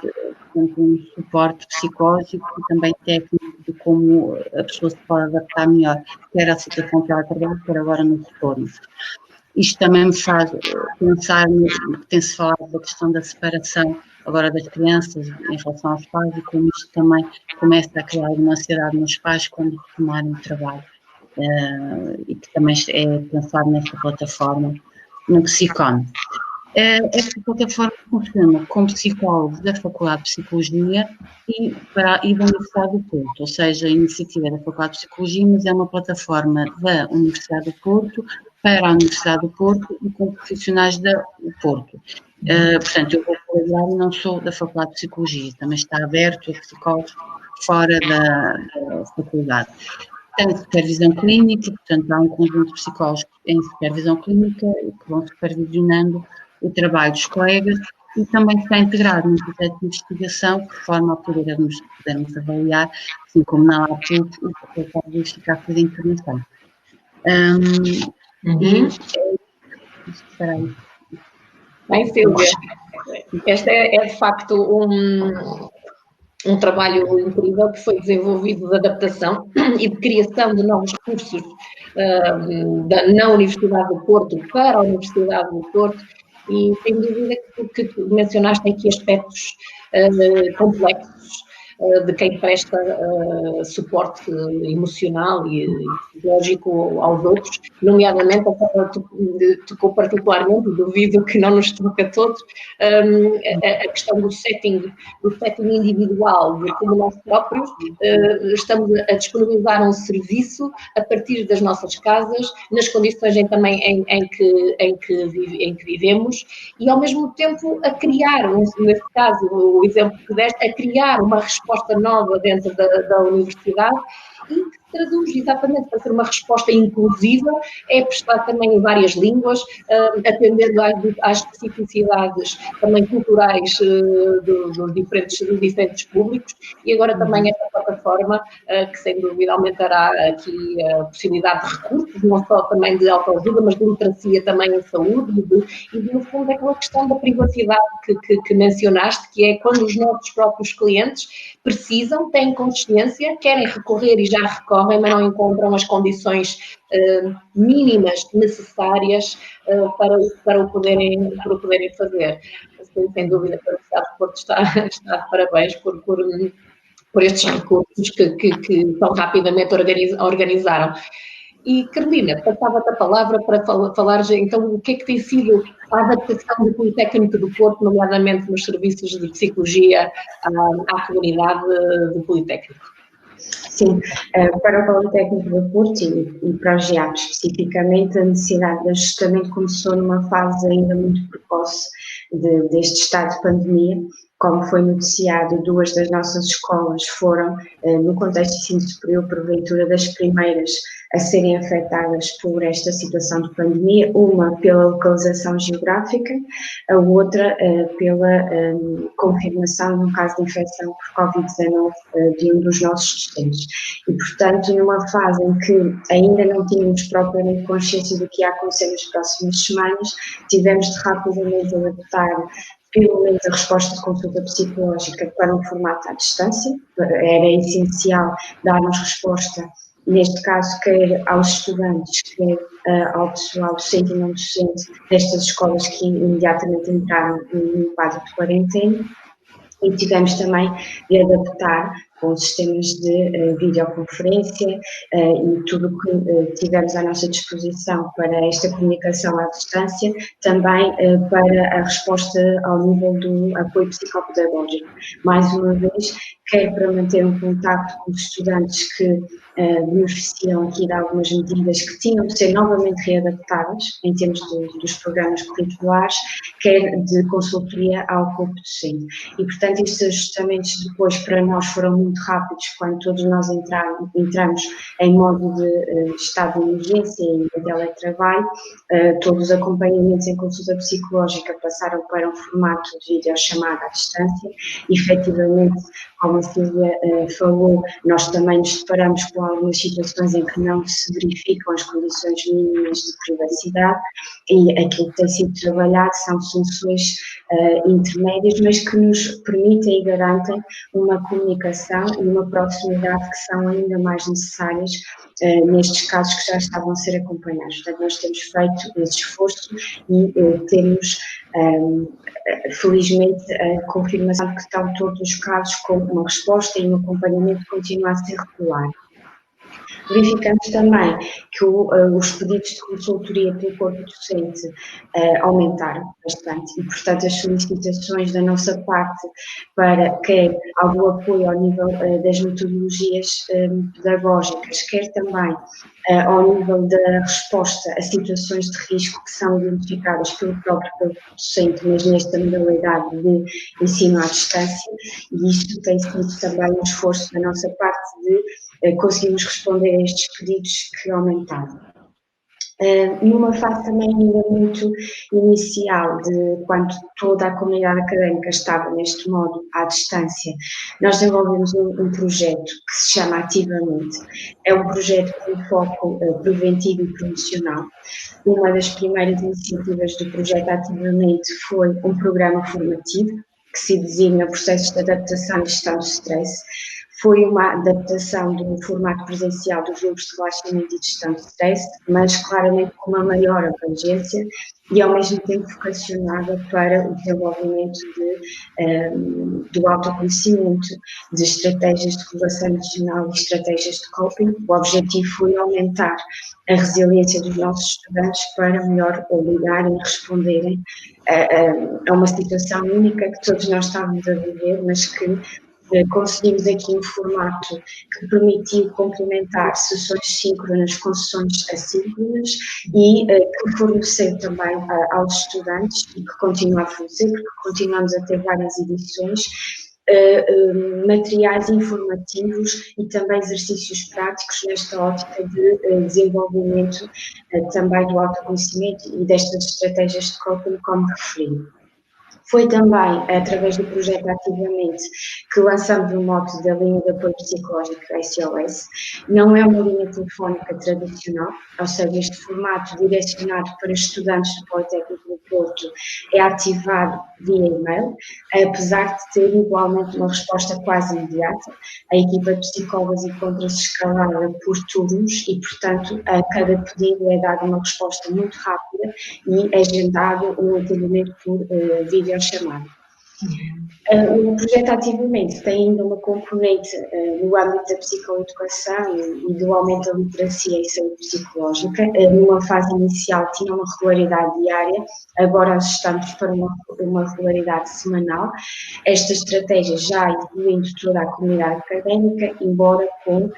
um suporte psicológico e também técnico de como a pessoa se pode adaptar melhor, quer à situação de teletrabalho, quer agora no retorno. Isto também me faz pensar, tem-se falado da questão da separação agora das crianças em relação aos pais e como isto também começa a criar uma ansiedade nos pais quando retomarem o trabalho. E que também é pensado nesta plataforma, no Psicone. Esta plataforma funciona com psicólogos da Faculdade de Psicologia e da Universidade do Porto, ou seja, a iniciativa da Faculdade de Psicologia, mas é uma plataforma da Universidade do Porto para a Universidade do Porto e com profissionais do Porto. Portanto, eu vou colaborar e não sou da Faculdade de Psicologia, também está aberto a psicólogos fora da faculdade. Tem supervisão clínica, portanto, há um conjunto de psicólogos em supervisão clínica que vão supervisionando o trabalho dos colegas e também está integrado num projeto de investigação que forma a podermos avaliar, assim como na APUC, o papel de eficácia da intervenção. Bem, Silvia, este é de facto um trabalho incrível que foi desenvolvido de adaptação e de criação de novos cursos na Universidade do Porto para a Universidade do Porto e sem dúvida que tu mencionaste aqui aspectos complexos de quem presta suporte emocional e psicológico aos outros, nomeadamente, tocou particularmente, duvido que não nos toque a todos, a questão do setting individual, de como nós próprios estamos a disponibilizar um serviço a partir das nossas casas, nas condições também em que vivemos, e ao mesmo tempo a criar, nesse caso, o exemplo que deste, a criar uma resposta nova dentro da universidade e que se traduz exatamente para ser uma resposta inclusiva, é prestar também em várias línguas, atendendo às especificidades também culturais dos diferentes públicos e agora também esta plataforma que sem dúvida aumentará aqui a possibilidade de recursos, não só também de autoajuda, mas de literacia também em saúde e no fundo aquela questão da privacidade que mencionaste, que é quando os nossos próprios clientes precisam, têm consciência, querem recorrer e já recorrem, mas não encontram as condições mínimas necessárias para o poderem fazer. Sem dúvida que a Universidade do Porto está de parabéns por estes recursos que tão rapidamente organizaram. E, Carolina, passava-te a palavra para falar então o que é que tem sido a adaptação do Politécnico do Porto, nomeadamente nos serviços de psicologia à comunidade do Politécnico. Sim, para o Politécnico do Porto e para os GEAP especificamente, a necessidade de ajustamento começou numa fase ainda muito precoce deste estado de pandemia, Como foi noticiado, 2 das nossas escolas foram, no contexto de ensino superior, porventura das primeiras a serem afetadas por esta situação de pandemia, uma pela localização geográfica, a outra pela confirmação de um caso de infecção por Covid-19 de um dos nossos docentes. E, portanto, numa fase em que ainda não tínhamos propriamente consciência do que ia acontecer nas próximas semanas, tivemos de rapidamente adaptar pelo menos a resposta de consulta psicológica para um formato à distância. Era essencial darmos resposta, neste caso, quer aos estudantes, quer ao pessoal docente e não docente destas escolas que imediatamente entraram no quadro de quarentena, e tivemos também de adaptar com sistemas de videoconferência e tudo o que tivemos à nossa disposição para esta comunicação à distância, também para a resposta ao nível do apoio psicopedagógico. Mais uma vez, quer para manter um contacto com os estudantes que beneficiam aqui de algumas medidas que tinham de ser novamente readaptadas em termos dos programas curriculares, quer de consultoria ao corpo docente. E, portanto, estes ajustamentos depois para nós foram muito rápidos quando todos nós entramos em modo de estado de emergência e de teletrabalho. Todos os acompanhamentos em consulta psicológica passaram para um formato de videochamada à distância. E, efetivamente, como a Silvia falou, nós também nos deparamos com algumas situações em que não se verificam as condições mínimas de privacidade, e aquilo que tem sido trabalhado são soluções intermédias, mas que nos permitem e garantem uma comunicação e uma proximidade que são ainda mais necessárias nestes casos que já estavam a ser acompanhados. Portanto, nós temos feito esse esforço e temos, felizmente, a confirmação de que estão todos os casos com uma resposta e um acompanhamento que continua a ser regular. Verificamos também que os pedidos de consultoria pelo corpo docente aumentaram bastante e, portanto, as solicitações da nossa parte para quer algum apoio ao nível das metodologias pedagógicas, quer também ao nível da resposta a situações de risco que são identificadas pelo próprio corpo docente, mas nesta modalidade de ensino à distância, e isto tem sido também um esforço da nossa parte de conseguimos responder a estes pedidos que aumentaram. Numa fase também ainda muito inicial, de quando toda a comunidade académica estava neste modo à distância, nós desenvolvemos um projeto que se chama Ativamente. É um projeto com foco preventivo e promocional. Uma das primeiras iniciativas do projeto Ativamente foi um programa formativo que se designa Processos de Adaptação e Gestão do Stress. Foi uma adaptação do formato presencial dos grupos de relaxamento e de gestão de stress, mas claramente com uma maior abrangência e ao mesmo tempo vocacionada para o desenvolvimento do autoconhecimento, de estratégias de regulação emocional e estratégias de coping. O objetivo foi aumentar a resiliência dos nossos estudantes para melhor lidarem e responderem a uma situação única que todos nós estávamos a viver, mas que conseguimos aqui um formato que permitiu complementar sessões síncronas com sessões assíncronas e que forneceu também aos estudantes, e que continua a fornecer, porque continuamos a ter várias edições, materiais informativos e também exercícios práticos nesta ótica de desenvolvimento também do autoconhecimento e destas estratégias de coping, como referi. Foi também através do projeto Ativamente que lançamos o mote da linha de apoio psicológico SOS. Não é uma linha telefónica tradicional, ou seja, este formato direcionado para estudantes do Politécnico do Porto é ativado via e-mail, apesar de ter igualmente uma resposta quase imediata. A equipa de psicólogos encontra-se escalada por turnos e, portanto, a cada pedido é dada uma resposta muito rápida e agendado um atendimento por videochamada. O projeto Ativamente tem ainda uma componente no âmbito da psicoeducação e do aumento da literacia e saúde psicológica. Numa fase inicial tinha uma regularidade diária, agora ajustamos para uma regularidade semanal. Esta estratégia já incluindo toda a comunidade académica, embora com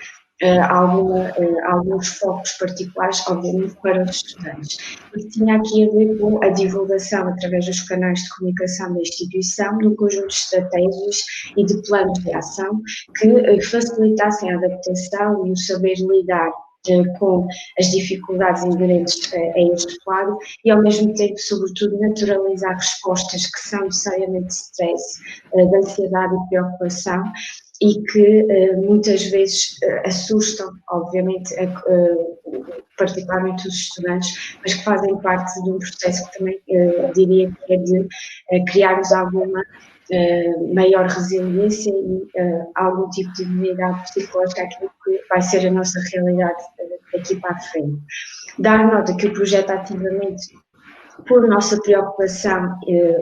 alguns focos particulares, obviamente, para os estudantes. E tinha aqui a ver com a divulgação através dos canais de comunicação da instituição, de um conjunto de estratégias e de planos de ação que facilitassem a adaptação e o saber lidar com as dificuldades inerentes a este quadro e, ao mesmo tempo, sobretudo, naturalizar respostas que são necessariamente de stress, de ansiedade e preocupação, e que muitas vezes assustam, obviamente, particularmente os estudantes, mas que fazem parte de um processo que também diria que é de criarmos alguma maior resiliência e algum tipo de imunidade psicológica àquilo que vai ser a nossa realidade daqui para a frente. Dar nota que o projeto ativamente, por nossa preocupação,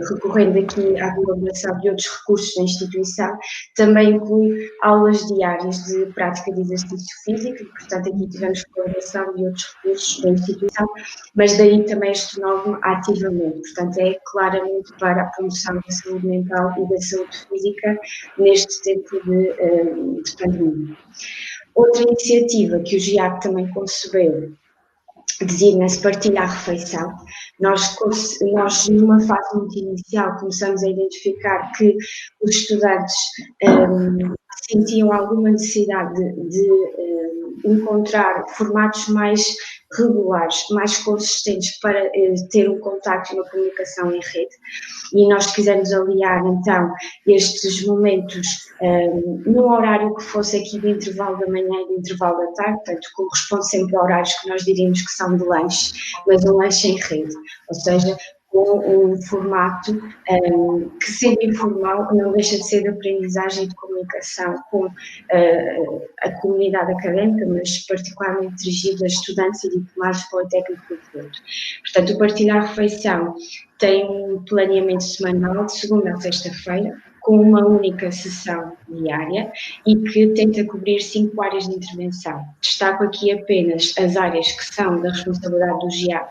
recorrendo aqui à colaboração de outros recursos da instituição, também inclui aulas diárias de prática de exercício físico, e, portanto, aqui tivemos colaboração de outros recursos da instituição, mas daí também este nome ativamente, portanto, é claramente para a promoção da saúde mental e da saúde física neste tempo de pandemia. Outra iniciativa que o GIAC também concebeu designa-se Partilha a Refeição. Nós, numa fase muito inicial, começamos a identificar que os estudantes sentiam alguma necessidade de encontrar formatos mais regulares, mais consistentes para ter um contacto e uma comunicação em rede. E nós quisemos aliar, então, estes momentos num horário que fosse aqui de intervalo da manhã e de intervalo da tarde, portanto, corresponde sempre a horários que nós diríamos que são de lanche, mas um lanche em rede, ou seja, com um formato que, sendo informal, não deixa de ser de aprendizagem e de comunicação com a comunidade académica, mas particularmente dirigido a estudantes e diplomados politécnicos do Porto. Portanto, o Partilhar a Refeição tem um planeamento semanal de segunda a sexta-feira, com uma única sessão diária e que tenta cobrir 5 áreas de intervenção. Destaco aqui apenas as áreas que são da responsabilidade do GIAP,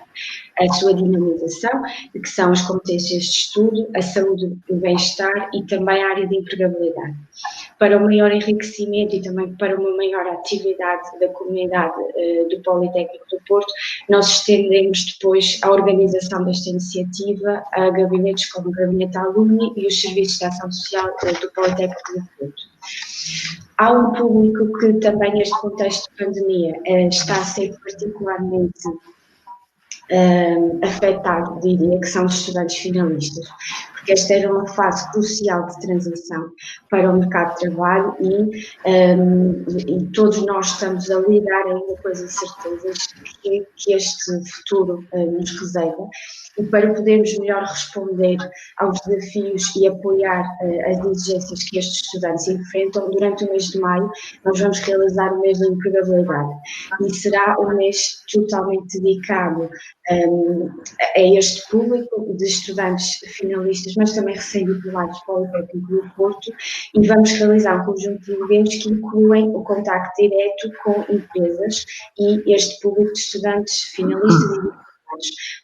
a sua dinamização, que são as competências de estudo, a saúde e o bem-estar e também a área de empregabilidade. Para o maior enriquecimento e também para uma maior atividade da comunidade do Politécnico do Porto, nós estendemos depois a organização desta iniciativa a gabinetes como o Gabinete Alumni e os serviços de ação social do Politécnico do Porto. Há um público que também neste contexto de pandemia está a ser particularmente afetado, diria, que são os estudantes finalistas, porque esta era uma fase crucial de transição para o mercado de trabalho e todos nós estamos a lidar ainda com as incertezas que este futuro nos reserva, e para podermos melhor responder aos desafios e apoiar as exigências que estes estudantes enfrentam, durante o mês de maio nós vamos realizar o mês de empregabilidade e será um mês totalmente dedicado a este público de estudantes finalistas, mas também recém-diplomados do Politécnico do Porto, e vamos realizar um conjunto de eventos que incluem o contacto direto com empresas e este público de estudantes finalistas e diplomados.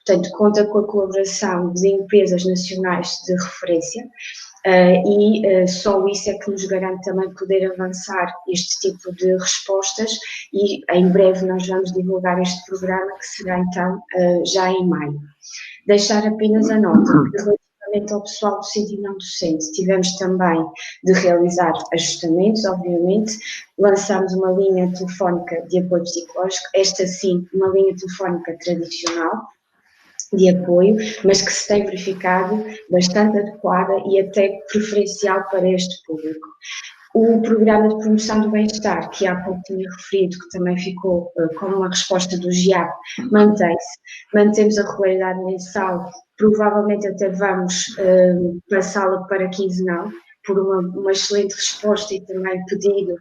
Portanto, conta com a colaboração de empresas nacionais de referência e só isso é que nos garante também poder avançar este tipo de respostas, e em breve nós vamos divulgar este programa, que será então já em maio. Deixar apenas a nota que, relativamente ao pessoal docente e não docente, tivemos também de realizar ajustamentos, obviamente. Lançámos uma linha telefónica de apoio psicológico, esta sim, uma linha telefónica tradicional de apoio, mas que se tem verificado bastante adequada e até preferencial para este público. O programa de promoção do bem-estar, que há pouco tinha referido, que também ficou como uma resposta do GIAP, mantém-se. Mantemos a regularidade mensal, provavelmente até vamos passá-la para quinzenal, por uma excelente resposta e também pedido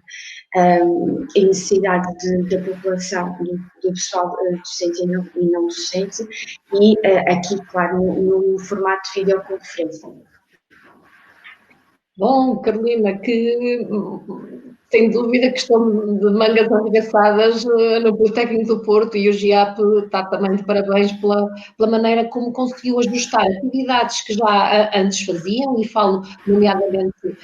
e necessidade da população, do pessoal docente e não docente, e aqui, claro, no formato de videoconferência. Bom, Carolina, que sem dúvida que estão de mangas arregaçadas no Politécnico do Porto, e o GIAP está também de parabéns pela maneira como conseguiu ajustar atividades que já antes faziam, e falo nomeadamente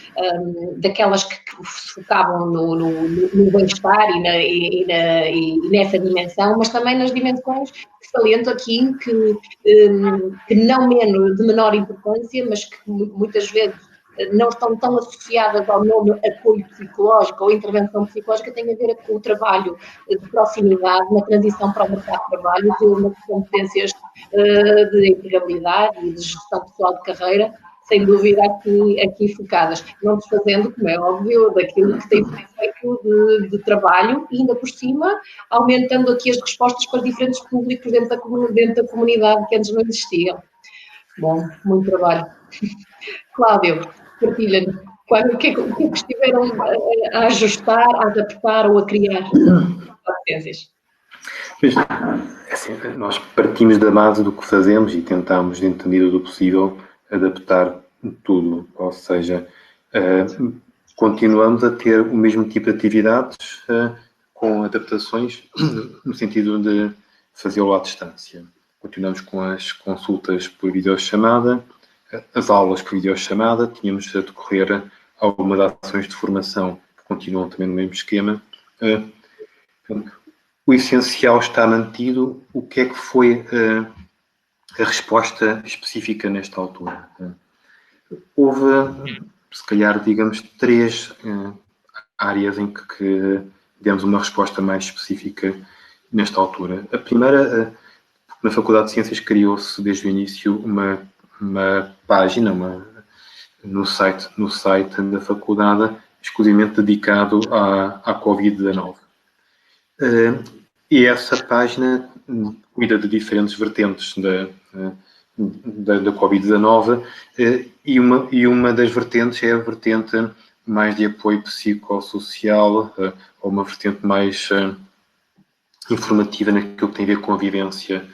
daquelas que se focavam no bem-estar e nessa dimensão, mas também nas dimensões que saliento aqui, que não menos, de menor importância, mas que muitas vezes não estão tão associadas ao nome apoio psicológico ou intervenção psicológica, tem a ver com o trabalho de proximidade na transição para o mercado de trabalho, de umas competências de empregabilidade e de gestão pessoal de carreira, sem dúvida aqui focadas, não desfazendo, como é óbvio, daquilo que tem sido feito de trabalho, e ainda por cima aumentando aqui as respostas para diferentes públicos dentro da comunidade que antes não existiam. Bom, muito trabalho. Cláudio, partilha-nos. O que é que estiveram a ajustar, a adaptar ou a criar competências? Assim, nós partimos da base do que fazemos e tentamos, dentro da medida do possível, adaptar tudo. Ou seja, continuamos a ter o mesmo tipo de atividades com adaptações no sentido de fazê-lo à distância. Continuamos com as consultas por videochamada, as aulas por videochamada, tínhamos a decorrer algumas ações de formação que continuam também no mesmo esquema. O essencial está mantido. O que é que foi a resposta específica nesta altura? Houve, se calhar, digamos, 3 áreas em que demos uma resposta mais específica nesta altura. A primeira, na Faculdade de Ciências criou-se desde o início uma página no site da faculdade exclusivamente dedicado à Covid-19. E essa página cuida de diferentes vertentes da Covid-19 e uma das vertentes é a vertente mais de apoio psicossocial, ou uma vertente mais informativa naquilo que tem a ver com a vivência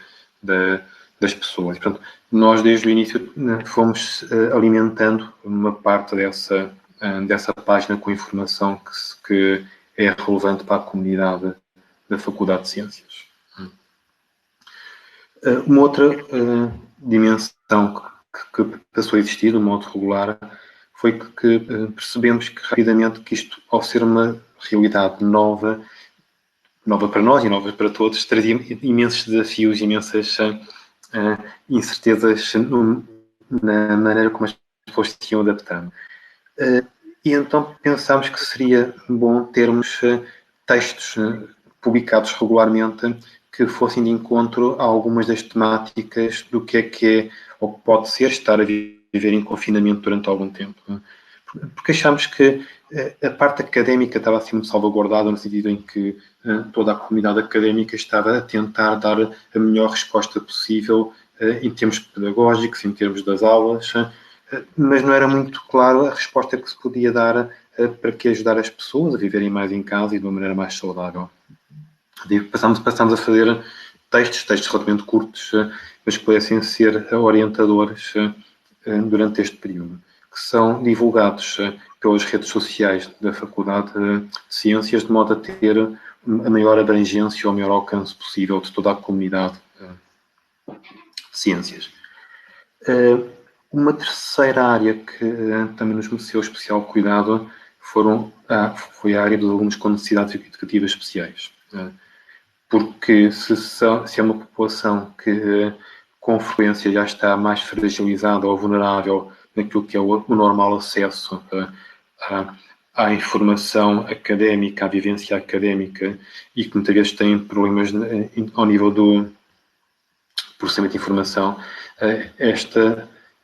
das pessoas. Portanto, nós desde o início fomos alimentando uma parte dessa página com informação que é relevante para a comunidade da Faculdade de Ciências. Uma outra dimensão que passou a existir de modo regular foi que percebemos que rapidamente que isto, ao ser uma realidade nova para nós e nova para todos, trazia imensos desafios, imensas incertezas na maneira como as pessoas se iam adaptando. E então pensámos que seria bom termos textos publicados regularmente que fossem de encontro a algumas das temáticas do que é ou que pode ser estar a viver em confinamento durante algum tempo. Porque achámos que a parte académica estava a ser muito salvaguardada, no sentido em que toda a comunidade académica estava a tentar dar a melhor resposta possível em termos pedagógicos, em termos das aulas, mas não era muito claro a resposta que se podia dar para que ajudar as pessoas a viverem mais em casa e de uma maneira mais saudável. Passámos a fazer textos relativamente curtos, mas que pudessem ser orientadores durante este período, que são divulgados pelas redes sociais da Faculdade de Ciências, de modo a ter a maior abrangência ou o maior alcance possível de toda a comunidade de ciências. Uma terceira área que também nos mereceu especial cuidado foi a área dos alunos com necessidades educativas especiais. Porque se é uma população que com frequência já está mais fragilizada ou vulnerável naquilo que é o normal acesso à informação académica, à vivência académica, e que muitas vezes têm problemas ao nível do processamento de informação,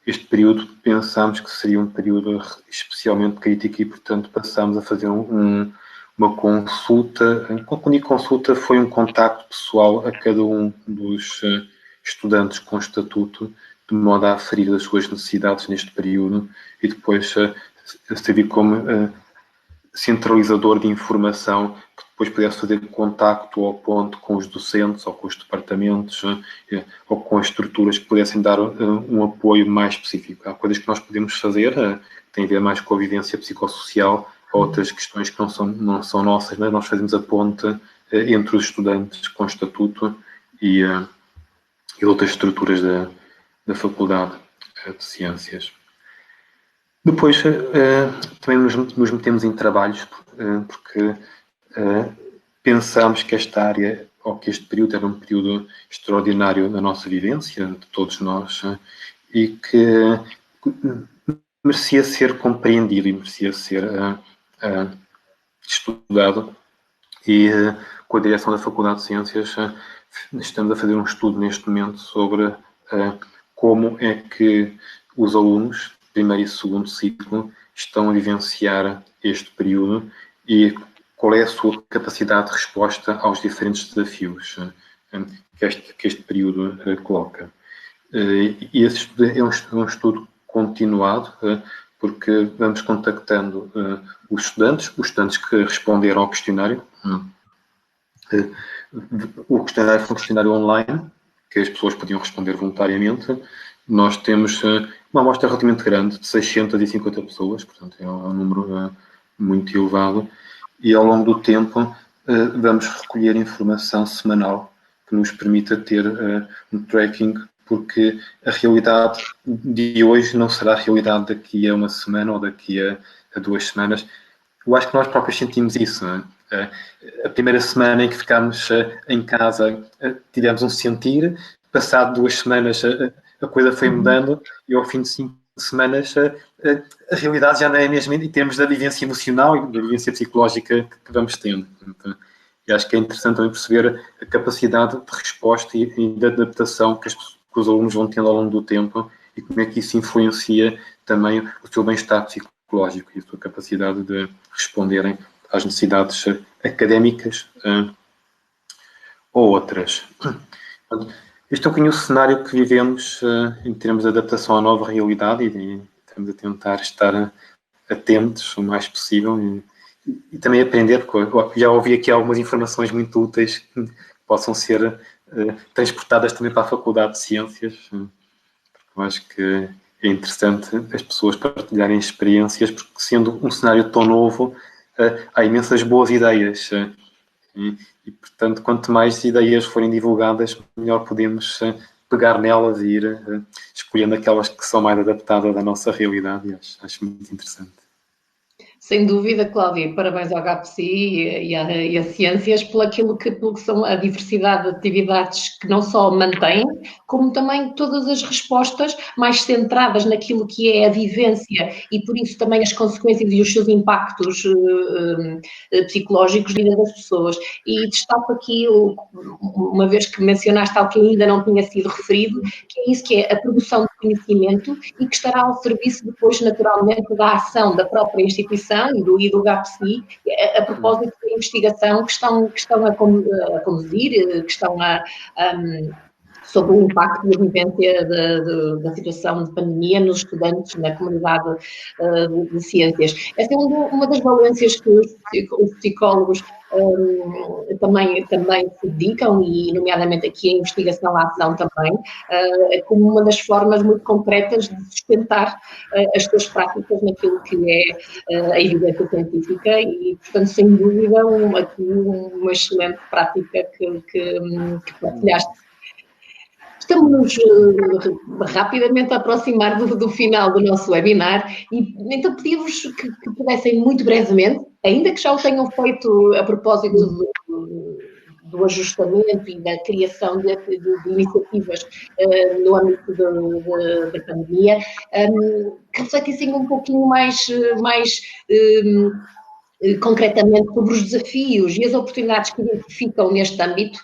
este período pensámos que seria um período especialmente crítico e, portanto, passámos a fazer uma consulta. Quando digo consulta, foi um contacto pessoal a cada um dos estudantes com estatuto, de modo a aferir as suas necessidades neste período e depois servir como centralizador de informação que depois pudesse fazer contacto ou ponto com os docentes ou com os departamentos ou com as estruturas que pudessem dar um apoio mais específico. Há coisas que nós podemos fazer, que têm a ver mais com a vivência psicossocial, outras questões que não são nossas, mas nós fazemos a ponte entre os estudantes com o estatuto e outras estruturas da Faculdade de Ciências. Depois, também nos metemos em trabalhos, porque pensámos que esta área, ou que este período era um período extraordinário na nossa vivência, de todos nós, e que merecia ser compreendido e merecia ser estudado. E com a direção da Faculdade de Ciências estamos a fazer um estudo neste momento sobre como é que os alunos, primeiro e segundo ciclo, estão a vivenciar este período e qual é a sua capacidade de resposta aos diferentes desafios que este período coloca. E esse estudo é um estudo continuado, porque vamos contactando os estudantes que responderam ao questionário. O questionário foi um questionário online, que as pessoas podiam responder voluntariamente. Nós temos uma amostra relativamente grande, de 650 pessoas, portanto é um número muito elevado, e ao longo do tempo vamos recolher informação semanal que nos permita ter um tracking, porque a realidade de hoje não será a realidade daqui a uma semana ou daqui a 2 semanas. Eu acho que nós próprios sentimos isso, não é? A primeira semana em que ficámos em casa tivemos um sentir, passado 2 semanas a coisa foi mudando e ao fim de 5 semanas a realidade já não é a mesma em termos da vivência emocional e da vivência psicológica que vamos tendo. Portanto, eu acho que é interessante também perceber a capacidade de resposta e de adaptação que os alunos vão tendo ao longo do tempo e como é que isso influencia também o seu bem-estar psicológico e a sua capacidade de responderem às necessidades académicas ou outras. Este é um bocadinho o cenário que vivemos em termos de adaptação à nova realidade e estamos a tentar estar atentos o mais possível e também aprender, porque já ouvi aqui algumas informações muito úteis que possam ser transportadas também para a Faculdade de Ciências, porque eu acho que é interessante as pessoas partilharem experiências, porque sendo um cenário tão novo, há imensas boas ideias e, portanto, quanto mais ideias forem divulgadas, melhor podemos pegar nelas e ir escolhendo aquelas que são mais adaptadas à nossa realidade e acho muito interessante. Sem dúvida, Cláudia, parabéns ao HPSI e a Ciências pelo que são a diversidade de atividades que não só mantêm, como também todas as respostas mais centradas naquilo que é a vivência e por isso também as consequências e os seus impactos psicológicos na vida das pessoas. E destaco aqui, uma vez que mencionaste algo que ainda não tinha sido referido, que é isso, que é a produção de conhecimento e que estará ao serviço depois, naturalmente, da ação da própria instituição e do HPSI, a propósito da investigação que estão a conduzir, que estão sobre o impacto e a vivência da situação de pandemia nos estudantes na comunidade de ciências. Essa é uma das valências que os psicólogos também se dedicam, e nomeadamente aqui a investigação, a ação também, como uma das formas muito concretas de sustentar as suas práticas naquilo que é a evidência científica e, portanto, sem dúvida, aqui uma excelente prática que partilhaste. Estamos rapidamente a aproximar do final do nosso webinar e então pedimos que pudessem muito brevemente, ainda que já o tenham feito a propósito do ajustamento e da criação de iniciativas no âmbito da pandemia, que refletissem um pouquinho mais concretamente sobre os desafios e as oportunidades que identificam neste âmbito.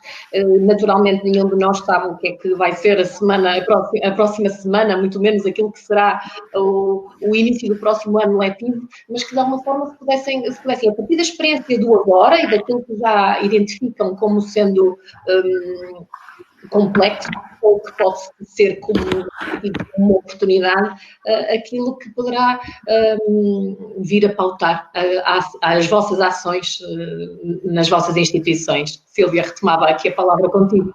Naturalmente, nenhum de nós sabe o que é que vai ser a próxima semana, muito menos aquilo que será o início do próximo ano letivo, mas que de alguma forma se pudessem, a partir da experiência do agora e daquilo que já identificam como sendo complexo, ou que pode ser como uma oportunidade, aquilo que poderá vir a pautar as vossas ações nas vossas instituições. Sílvia, retomava aqui a palavra contigo.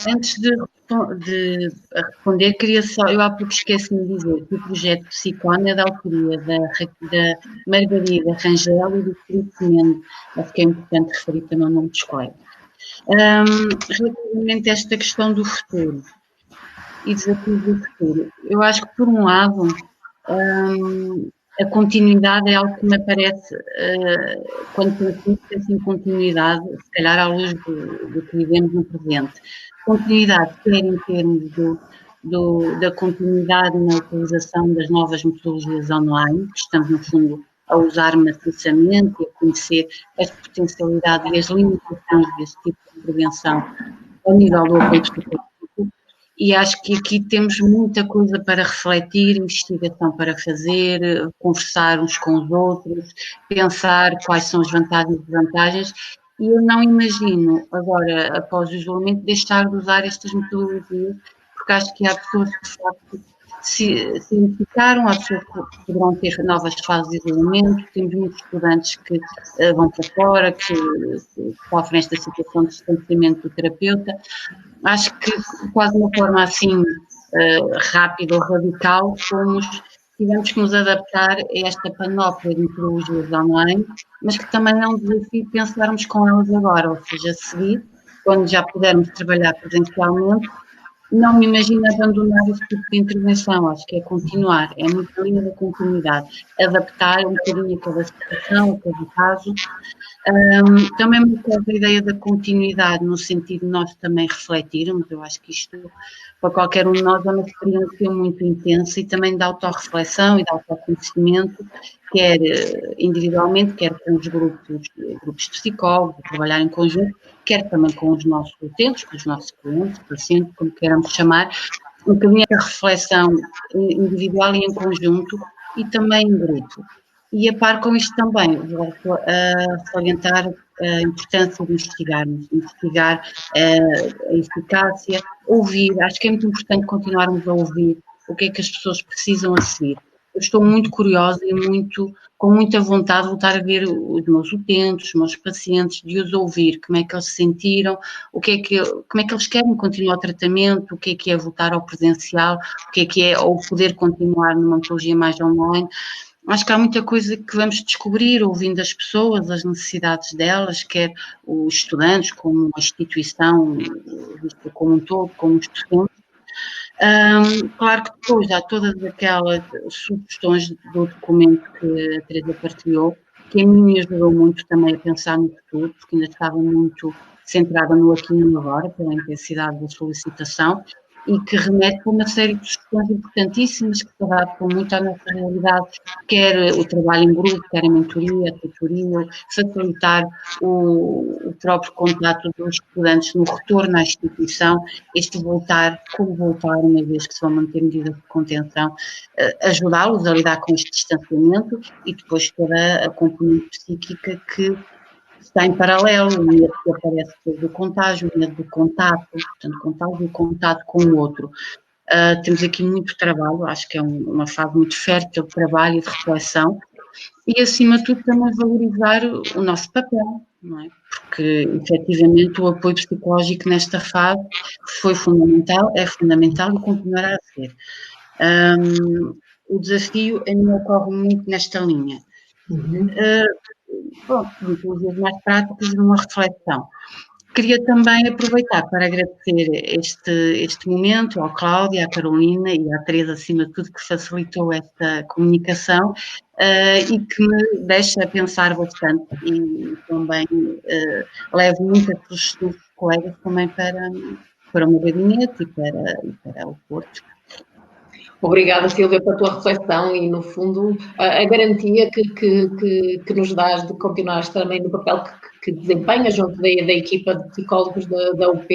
Antes de responder, queria só, eu há pouco esqueci-me de dizer que o projeto Psicone é da autoria da Margarida Rangel e do Filipe Mendes, acho que é importante referir também o nome dos colegas. Relativamente a esta questão do futuro e desafios do futuro, eu acho que, por um lado, a continuidade é algo que me parece, quando penso em continuidade, se calhar à luz do que vivemos no presente. Continuidade, quer em termos da continuidade na utilização das novas metodologias online, que estamos, no fundo, a usar maciçamente e a conhecer as potencialidades e as limitações deste tipo de intervenção ao nível do apoio psicológico. E acho que aqui temos muita coisa para refletir, investigação para fazer, conversar uns com os outros, pensar quais são as vantagens e desvantagens. E eu não imagino, agora, após o isolamento, deixar de usar estas metodologias, porque acho que há pessoas que, de facto, se identificaram, há pessoas que poderão ter novas fases de isolamento, temos muitos estudantes que vão para fora, que sofrem esta situação de distanciamento do terapeuta. Acho que quase de uma forma assim rápida ou radical, tivemos que nos adaptar a esta panóplia de metodologias online, mas que também é um desafio pensarmos com elas agora, ou seja, a seguir, quando já pudermos trabalhar presencialmente, não me imagino abandonar esse tipo de intervenção, acho que é continuar, é muito a linha da continuidade, adaptar um bocadinho a cada situação, a cada caso. Também me toca a ideia da continuidade, no sentido de nós também refletirmos. Eu acho que isto, para qualquer um de nós, é uma experiência muito intensa e também de autorreflexão e de autoconhecimento, quer individualmente, quer com os grupos de psicólogos, trabalhar em conjunto, quer também com os nossos utentes, com os nossos clientes, pacientes, como queiramos chamar, um bocadinho a reflexão individual e em conjunto e também em grupo. E a par com isto também, volto a salientar a importância de investigar a eficácia, ouvir, acho que é muito importante continuarmos a ouvir o que é que as pessoas precisam a seguir. Eu estou muito curiosa e com muita vontade de voltar a ver os meus utentes, os meus pacientes, de os ouvir, como é que eles se sentiram, como é que eles querem continuar o tratamento, o que é voltar ao presencial, o que é ou poder continuar numa metodologia mais online. Acho que há muita coisa que vamos descobrir ouvindo as pessoas, as necessidades delas, quer os estudantes, como a instituição, visto como um todo, como os estudantes. Claro que depois há todas aquelas sugestões do documento que a Teresa partilhou, que a mim me ajudou muito também a pensar no futuro, porque ainda estava muito centrada no aqui e no agora, pela intensidade da solicitação, e que remete para uma série de sugestões importantíssimas que se adaptam muito à nossa realidade, quer o trabalho em grupo, quer a mentoria, a tutoria, facilitar o próprio contato dos estudantes no retorno à instituição, como voltar, uma vez que se vão manter medidas de contenção, ajudá-los a lidar com este distanciamento e depois toda a componente psíquica que está em paralelo, o medo que aparece depois do contágio, o medo do contato, portanto, contágio e contato com o outro. Temos aqui muito trabalho, acho que é uma fase muito fértil de trabalho e de reflexão, e acima de tudo também valorizar o nosso papel, não é? Porque efetivamente o apoio psicológico nesta fase foi fundamental, é fundamental e continuará a ser. O desafio a mim ocorre muito nesta linha. Metodologias mais práticas de uma reflexão. Queria também aproveitar para agradecer este momento ao Cláudio, à Carolina e à Teresa, acima de tudo, que facilitou esta comunicação e que me deixa pensar bastante e também levo muitas sugestões dos colegas também para o meu gabinete e para o Porto. Obrigada, Sílvia, pela tua reflexão e, no fundo, a garantia que nos dás de continuar também no papel que desempenhas junto da equipa de psicólogos da UP,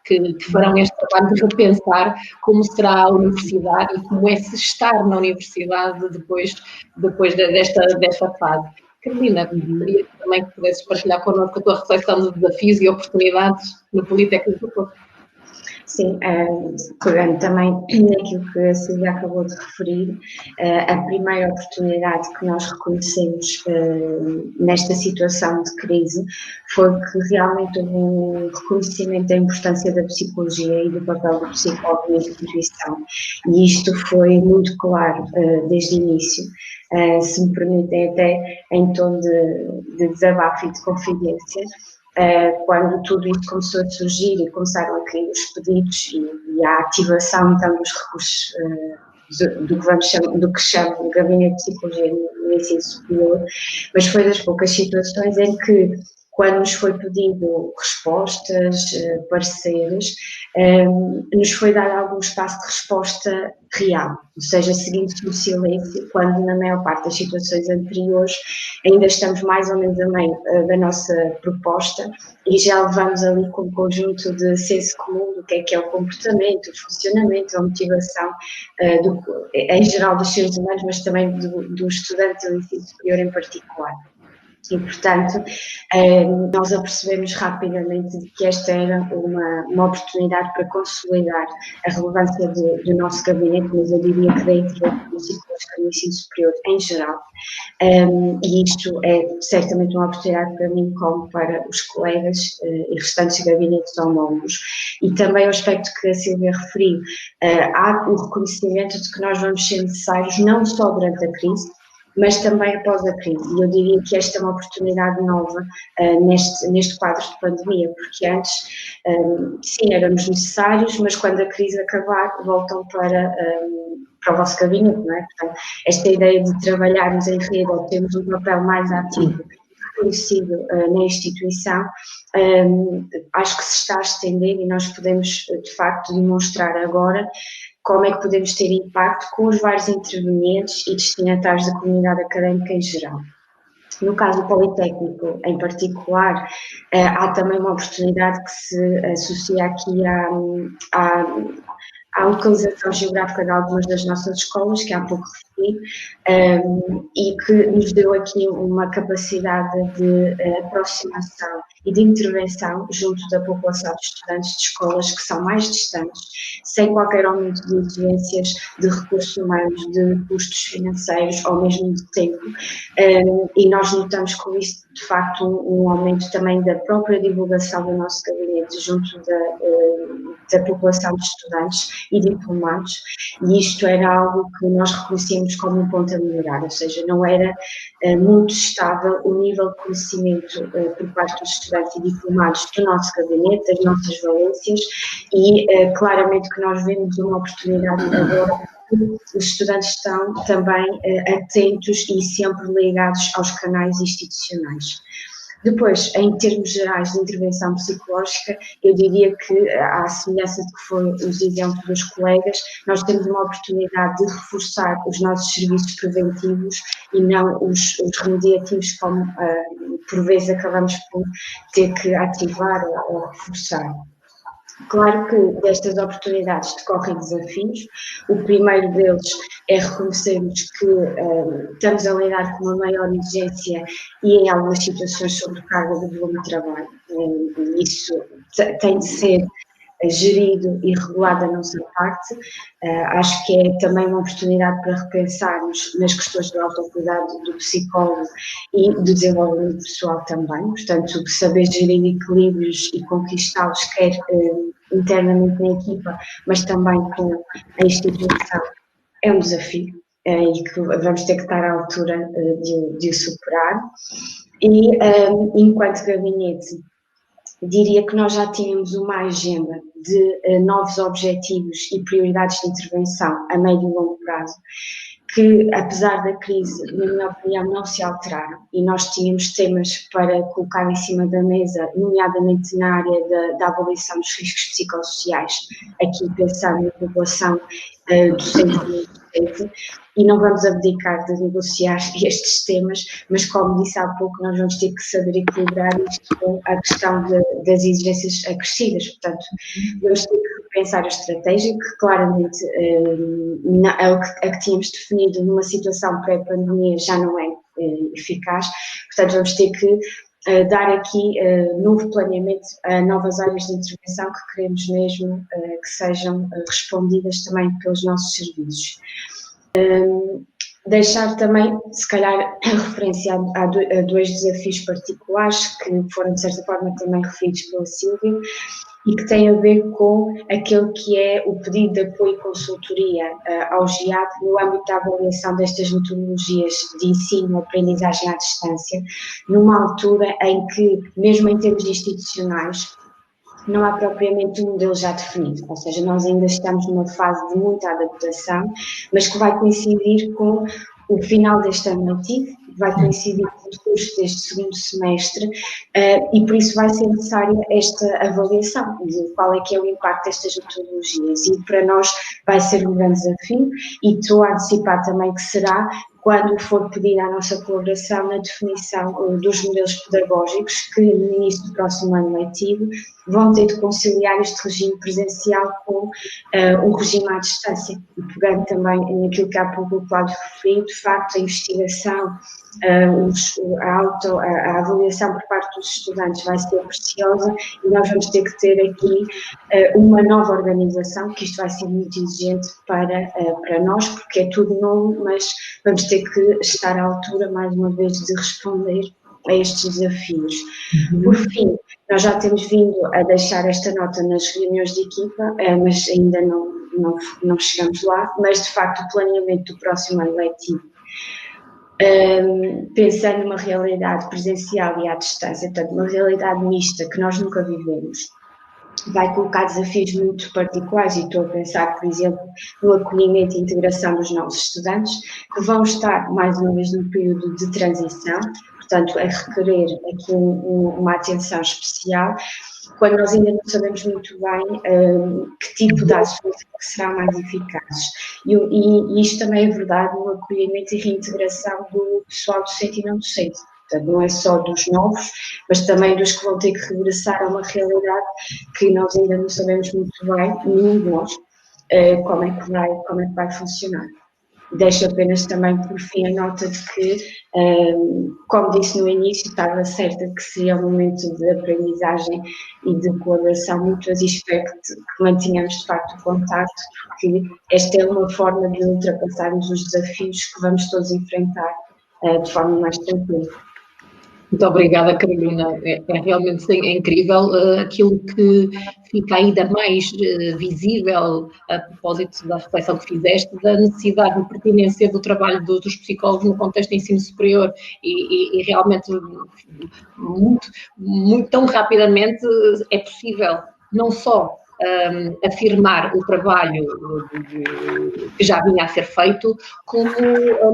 que farão este trabalho de repensar como será a universidade e como é se estar na universidade depois desta fase. Carolina, gostaria também que pudesses partilhar connosco a tua reflexão dos desafios e oportunidades no Politécnico do Porto. Sim, pegando também naquilo que a Silvia acabou de referir, a primeira oportunidade que nós reconhecemos nesta situação de crise foi que realmente houve um reconhecimento da importância da psicologia e do papel do psicólogo na instituição. E isto foi muito claro desde o início. Se me permitem, até em tom de desabafo e de confidência, quando tudo isto começou a surgir e começaram a cair os pedidos e a ativação então dos recursos do que chamo de Gabinete de Psicologia no ensino superior, mas foi das poucas situações em que, quando nos foi pedido respostas, pareceres, nos foi dado algum espaço de resposta real, ou seja, seguindo-se o silêncio, quando na maior parte das situações anteriores ainda estamos mais ou menos a meio da nossa proposta e já levamos ali com um conjunto de senso comum do que é o comportamento, o funcionamento, a motivação em geral dos seres humanos, mas também do estudante do ensino superior em particular. E, portanto, nós apercebemos rapidamente de que esta era uma oportunidade para consolidar a relevância do nosso gabinete, mas eu diria que da intervenção psicológica no ensino superior em geral. E isto é certamente uma oportunidade para mim como para os colegas e restantes gabinetes homólogos. E também o aspecto que a Silvia referiu, há o reconhecimento de que nós vamos ser necessários não só durante a crise, mas também após a crise. E eu diria que esta é uma oportunidade nova neste quadro de pandemia, porque antes, sim, éramos necessários, mas quando a crise acabar, voltam para o vosso gabinete, não é? Portanto, esta ideia de trabalharmos em rede ou termos um papel mais ativo, reconhecido na instituição, acho que se está a estender e nós podemos, de facto, demonstrar agora como é que podemos ter impacto com os vários intervenientes e destinatários da comunidade académica em geral. No caso do Politécnico, em particular, há também uma oportunidade que se associa aqui à localização geográfica de algumas das nossas escolas, que há pouco referi, e que nos deu aqui uma capacidade de aproximação e de intervenção junto da população de estudantes de escolas que são mais distantes, sem qualquer aumento de exigências de recursos humanos, de custos financeiros ou mesmo de tempo, e nós notamos com isso, de facto, um aumento também da própria divulgação do nosso gabinete junto da população de estudantes e diplomados, e isto era algo que nós reconhecíamos como um ponto a melhorar, ou seja, não era muito estável o nível de conhecimento por parte dos estudantes e diplomados do nosso gabinete, das nossas valências, e claramente que nós vemos uma oportunidade agora. Os estudantes estão também atentos e sempre ligados aos canais institucionais. Depois, em termos gerais de intervenção psicológica, eu diria que, à semelhança de que foram os exemplos dos colegas, nós temos uma oportunidade de reforçar os nossos serviços preventivos e não os remediativos, como por vezes acabamos por ter que ativar ou reforçar. Claro que destas oportunidades decorrem desafios. O primeiro deles é reconhecermos que estamos a lidar com uma maior exigência e, em algumas situações, sobrecarga do volume de trabalho. Isso tem de ser gerido e regulado da nossa parte. Acho que é também uma oportunidade para repensarmos nas questões do autocuidado do psicólogo e do desenvolvimento pessoal também. Portanto, saber gerir equilíbrios e conquistá-los, quer internamente na equipa, mas também com a instituição, é um desafio e que vamos ter que estar à altura de o superar. E, enquanto gabinete, diria que nós já tínhamos uma agenda de novos objetivos e prioridades de intervenção a médio e longo prazo, que, apesar da crise, na minha opinião, não se alteraram, e nós tínhamos temas para colocar em cima da mesa, nomeadamente na área da avaliação dos riscos psicossociais, aqui pensando na população docente e docente, e não vamos abdicar de negociar estes temas, mas como disse há pouco, nós vamos ter que saber equilibrar isto com a questão das exigências acrescidas. Portanto, vamos ter que repensar a estratégia, que claramente a que tínhamos definido numa situação pré-pandemia já não é eficaz. Portanto, vamos ter que dar aqui novo planeamento a novas áreas de intervenção que queremos mesmo que sejam respondidas também pelos nossos serviços. Deixar também, se calhar, referência a dois desafios particulares que foram, de certa forma, também referidos pela Sílvia e que têm a ver com aquele que é o pedido de apoio e consultoria ao GIAD no âmbito da avaliação destas metodologias de ensino e aprendizagem à distância, numa altura em que, mesmo em termos institucionais, não há propriamente um modelo já definido, ou seja, nós ainda estamos numa fase de muita adaptação, mas que vai coincidir com o final deste ano letivo, vai coincidir com o curso deste segundo semestre e por isso vai ser necessária esta avaliação de qual é que é o impacto destas metodologias e para nós vai ser um grande desafio e estou a antecipar também que será quando for pedida a nossa colaboração na definição dos modelos pedagógicos que no início do próximo ano letivo vão ter de conciliar este regime presencial com o regime à distância. E pegando também naquilo que há pouco o Cláudio referiu, de facto a investigação, a avaliação por parte dos estudantes vai ser preciosa e nós vamos ter que ter aqui uma nova organização, que isto vai ser muito exigente para nós, porque é tudo novo, mas vamos ter que estar à altura, mais uma vez, de responder a estes desafios. Por fim, nós já temos vindo a deixar esta nota nas reuniões de equipa, mas ainda não chegamos lá, mas de facto o planeamento do próximo ano letivo, pensando numa realidade presencial e à distância, portanto uma realidade mista que nós nunca vivemos, vai colocar desafios muito particulares e estou a pensar, por exemplo, no acolhimento e integração dos novos estudantes, que vão estar, mais uma vez, num período de transição, portanto, a requerer aqui uma atenção especial, quando nós ainda não sabemos muito bem que tipo de ações serão mais eficazes. E isto também é verdade no acolhimento e reintegração do pessoal docente e não docente. Portanto, não é só dos novos, mas também dos que vão ter que regressar a uma realidade que nós ainda não sabemos muito bem, nenhum de nós, como é que vai funcionar. Deixo apenas também por fim a nota de que, como disse no início, estava certa que seria um momento de aprendizagem e de colaboração mútuas e espero que mantenhamos de facto o contacto, porque esta é uma forma de ultrapassarmos os desafios que vamos todos enfrentar de forma mais tranquila. Muito obrigada, Carolina. É realmente incrível aquilo que fica ainda mais visível a propósito da reflexão que fizeste, da necessidade de pertinência do trabalho dos psicólogos no contexto de ensino superior e realmente muito tão rapidamente é possível não só afirmar o trabalho que já vinha a ser feito, como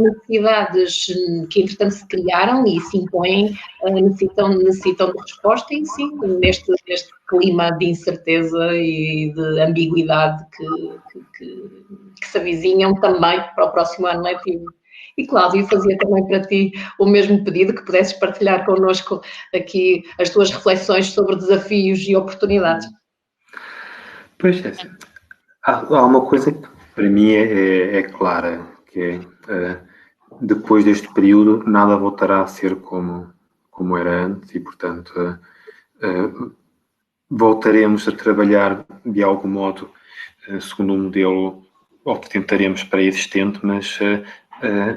necessidades que entretanto se criaram e se impõem, necessitam de resposta e sim, neste clima de incerteza e de ambiguidade que se avizinham também para o próximo ano letivo. E Cláudio, fazia também para ti o mesmo pedido, que pudesses partilhar connosco aqui as tuas reflexões sobre desafios e oportunidades. Pois é, há uma coisa que para mim é clara, que é, depois deste período nada voltará a ser como era antes e, portanto, voltaremos a trabalhar de algum modo segundo um modelo, ou tentaremos pré-existente, mas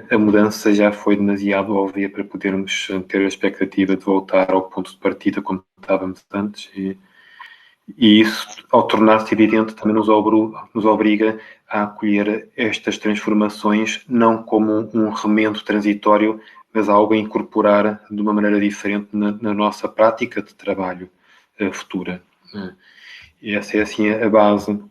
a mudança já foi demasiado óbvia para podermos ter a expectativa de voltar ao ponto de partida como estávamos antes e isso, ao tornar-se evidente, também nos obriga a acolher estas transformações não como um remendo transitório, mas algo a incorporar de uma maneira diferente na nossa prática de trabalho futura. E essa é assim a base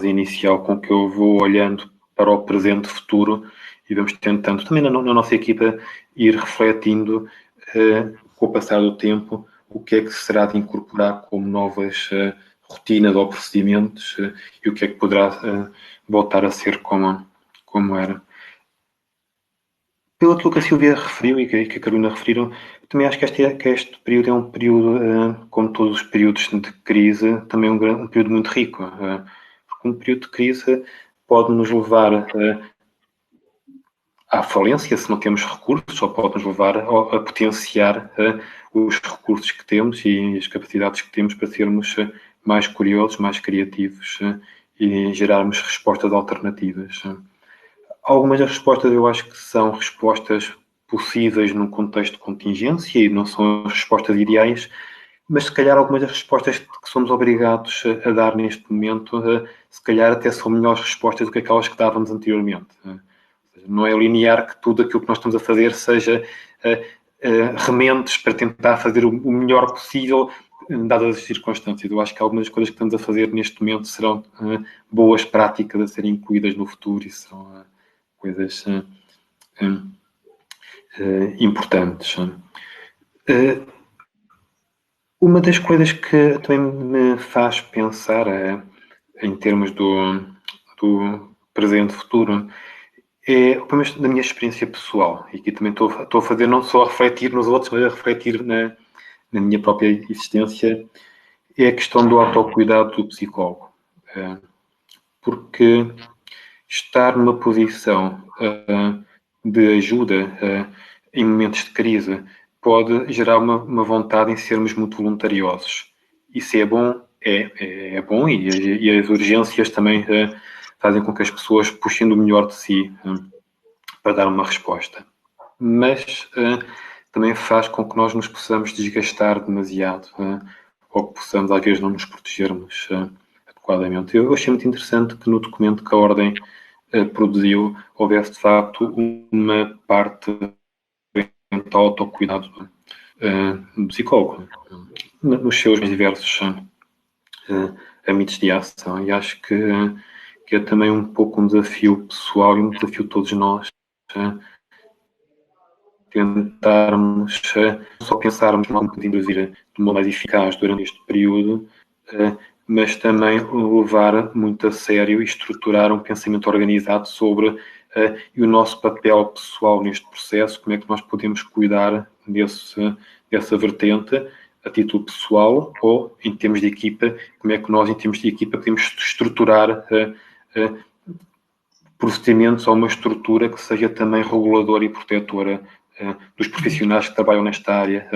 inicial com que eu vou olhando para o presente e futuro e vamos tentando também na nossa equipa ir refletindo com o passar do tempo o que é que será de incorporar como novas rotinas ou procedimentos e o que é que poderá voltar a ser como era. Pelo que a Sílvia referiu e que a Carolina referiram, também acho que este período é um período, como todos os períodos de crise, também um período muito rico. Porque um período de crise pode nos levar à falência se não temos recursos, ou pode nos levar a potenciar os recursos que temos e as capacidades que temos para sermos mais curiosos, mais criativos e gerarmos respostas alternativas. Algumas das respostas eu acho que são respostas possíveis num contexto de contingência e não são as respostas ideais, mas se calhar algumas das respostas que somos obrigados a dar neste momento, se calhar até são melhores respostas do que aquelas que dávamos anteriormente. Não é linear que tudo aquilo que nós estamos a fazer seja rementes para tentar fazer o melhor possível, dadas as circunstâncias. Eu acho que algumas das coisas que estamos a fazer neste momento serão boas práticas a serem incluídas no futuro e são coisas importantes. Uma das coisas que também me faz pensar em termos do presente e futuro é, pelo menos da minha experiência pessoal, e aqui também estou a fazer não só a refletir nos outros, mas a refletir na minha própria existência, é a questão do autocuidado do psicólogo. Porque estar numa posição de ajuda em momentos de crise pode gerar uma vontade em sermos muito voluntariosos. Isso é bom? É bom, e as urgências também fazem com que as pessoas puxem do melhor de si para dar uma resposta. Mas também faz com que nós nos possamos desgastar demasiado ou que possamos, às vezes, não nos protegermos adequadamente. Eu achei muito interessante que no documento que a Ordem produziu houvesse, de facto, uma parte de autocuidado do psicólogo nos seus diversos âmbitos de ação. E acho que é também um pouco um desafio pessoal e um desafio de todos nós tentarmos não só pensarmos no modo de induzir de modo mais eficaz durante este período, mas também levar muito a sério e estruturar um pensamento organizado sobre e o nosso papel pessoal neste processo, como é que nós podemos cuidar dessa vertente a título pessoal ou em termos de equipa, como é que nós em termos de equipa podemos estruturar procedimentos ou uma estrutura que seja também reguladora e protetora dos profissionais que trabalham nesta área,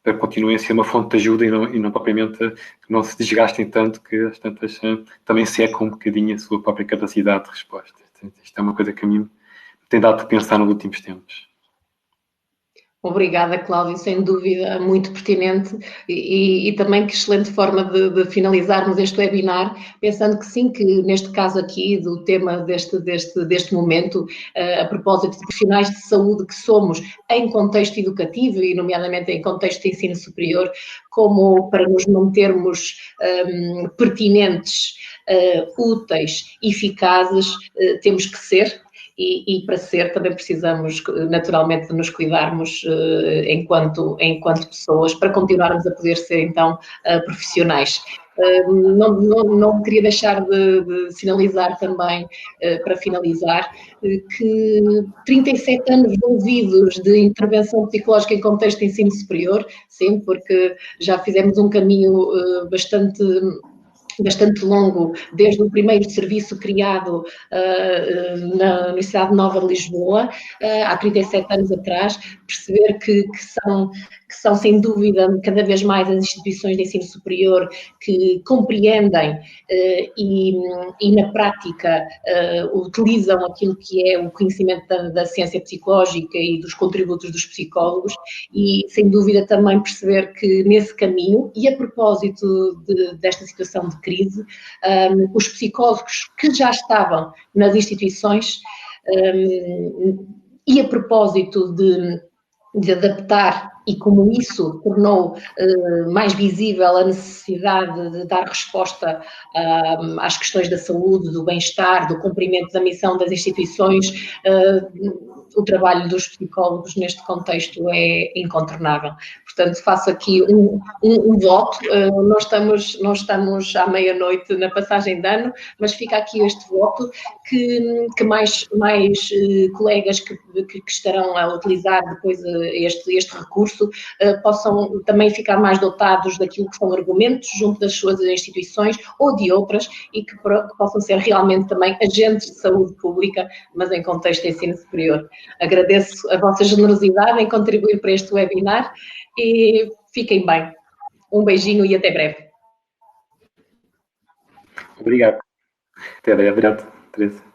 para que continuem a ser uma fonte de ajuda e não propriamente que não se desgastem tanto que as tantas também secam um bocadinho a sua própria capacidade de resposta. Isto é uma coisa que a mim me tem dado a pensar nos últimos tempos. Obrigada, Cláudio, sem dúvida, muito pertinente e também que excelente forma de finalizarmos este webinar, pensando que sim, que neste caso aqui do tema deste momento, a propósito de profissionais de saúde que somos em contexto educativo e nomeadamente em contexto de ensino superior, como para nos mantermos pertinentes, úteis, eficazes, temos que ser. E para ser também precisamos naturalmente de nos cuidarmos enquanto pessoas para continuarmos a poder ser então profissionais. Não queria deixar de sinalizar também, para finalizar, que 37 anos envolvidos de intervenção psicológica em contexto de ensino superior, sim, porque já fizemos um caminho bastante longo, desde o primeiro serviço criado na Universidade Nova de Lisboa, há 37 anos atrás, perceber que são sem dúvida cada vez mais as instituições de ensino superior que compreendem e na prática utilizam aquilo que é o conhecimento da ciência psicológica e dos contributos dos psicólogos e sem dúvida também perceber que nesse caminho, e a propósito desta situação de crise, os psicólogos que já estavam nas instituições e a propósito de adaptar e como isso tornou mais visível a necessidade de dar resposta às questões da saúde, do bem-estar, do cumprimento da missão das instituições, o trabalho dos psicólogos neste contexto é incontornável. Portanto, faço aqui um voto, não estamos à meia-noite na passagem de ano, mas fica aqui este voto que mais colegas que estarão a utilizar depois este recurso possam também ficar mais dotados daquilo que são argumentos junto das suas instituições ou de outras e que possam ser realmente também agentes de saúde pública, mas em contexto de ensino superior. Agradeço a vossa generosidade em contribuir para este webinar e fiquem bem. Um beijinho e até breve. Obrigado. Até breve. Obrigado, Teresa.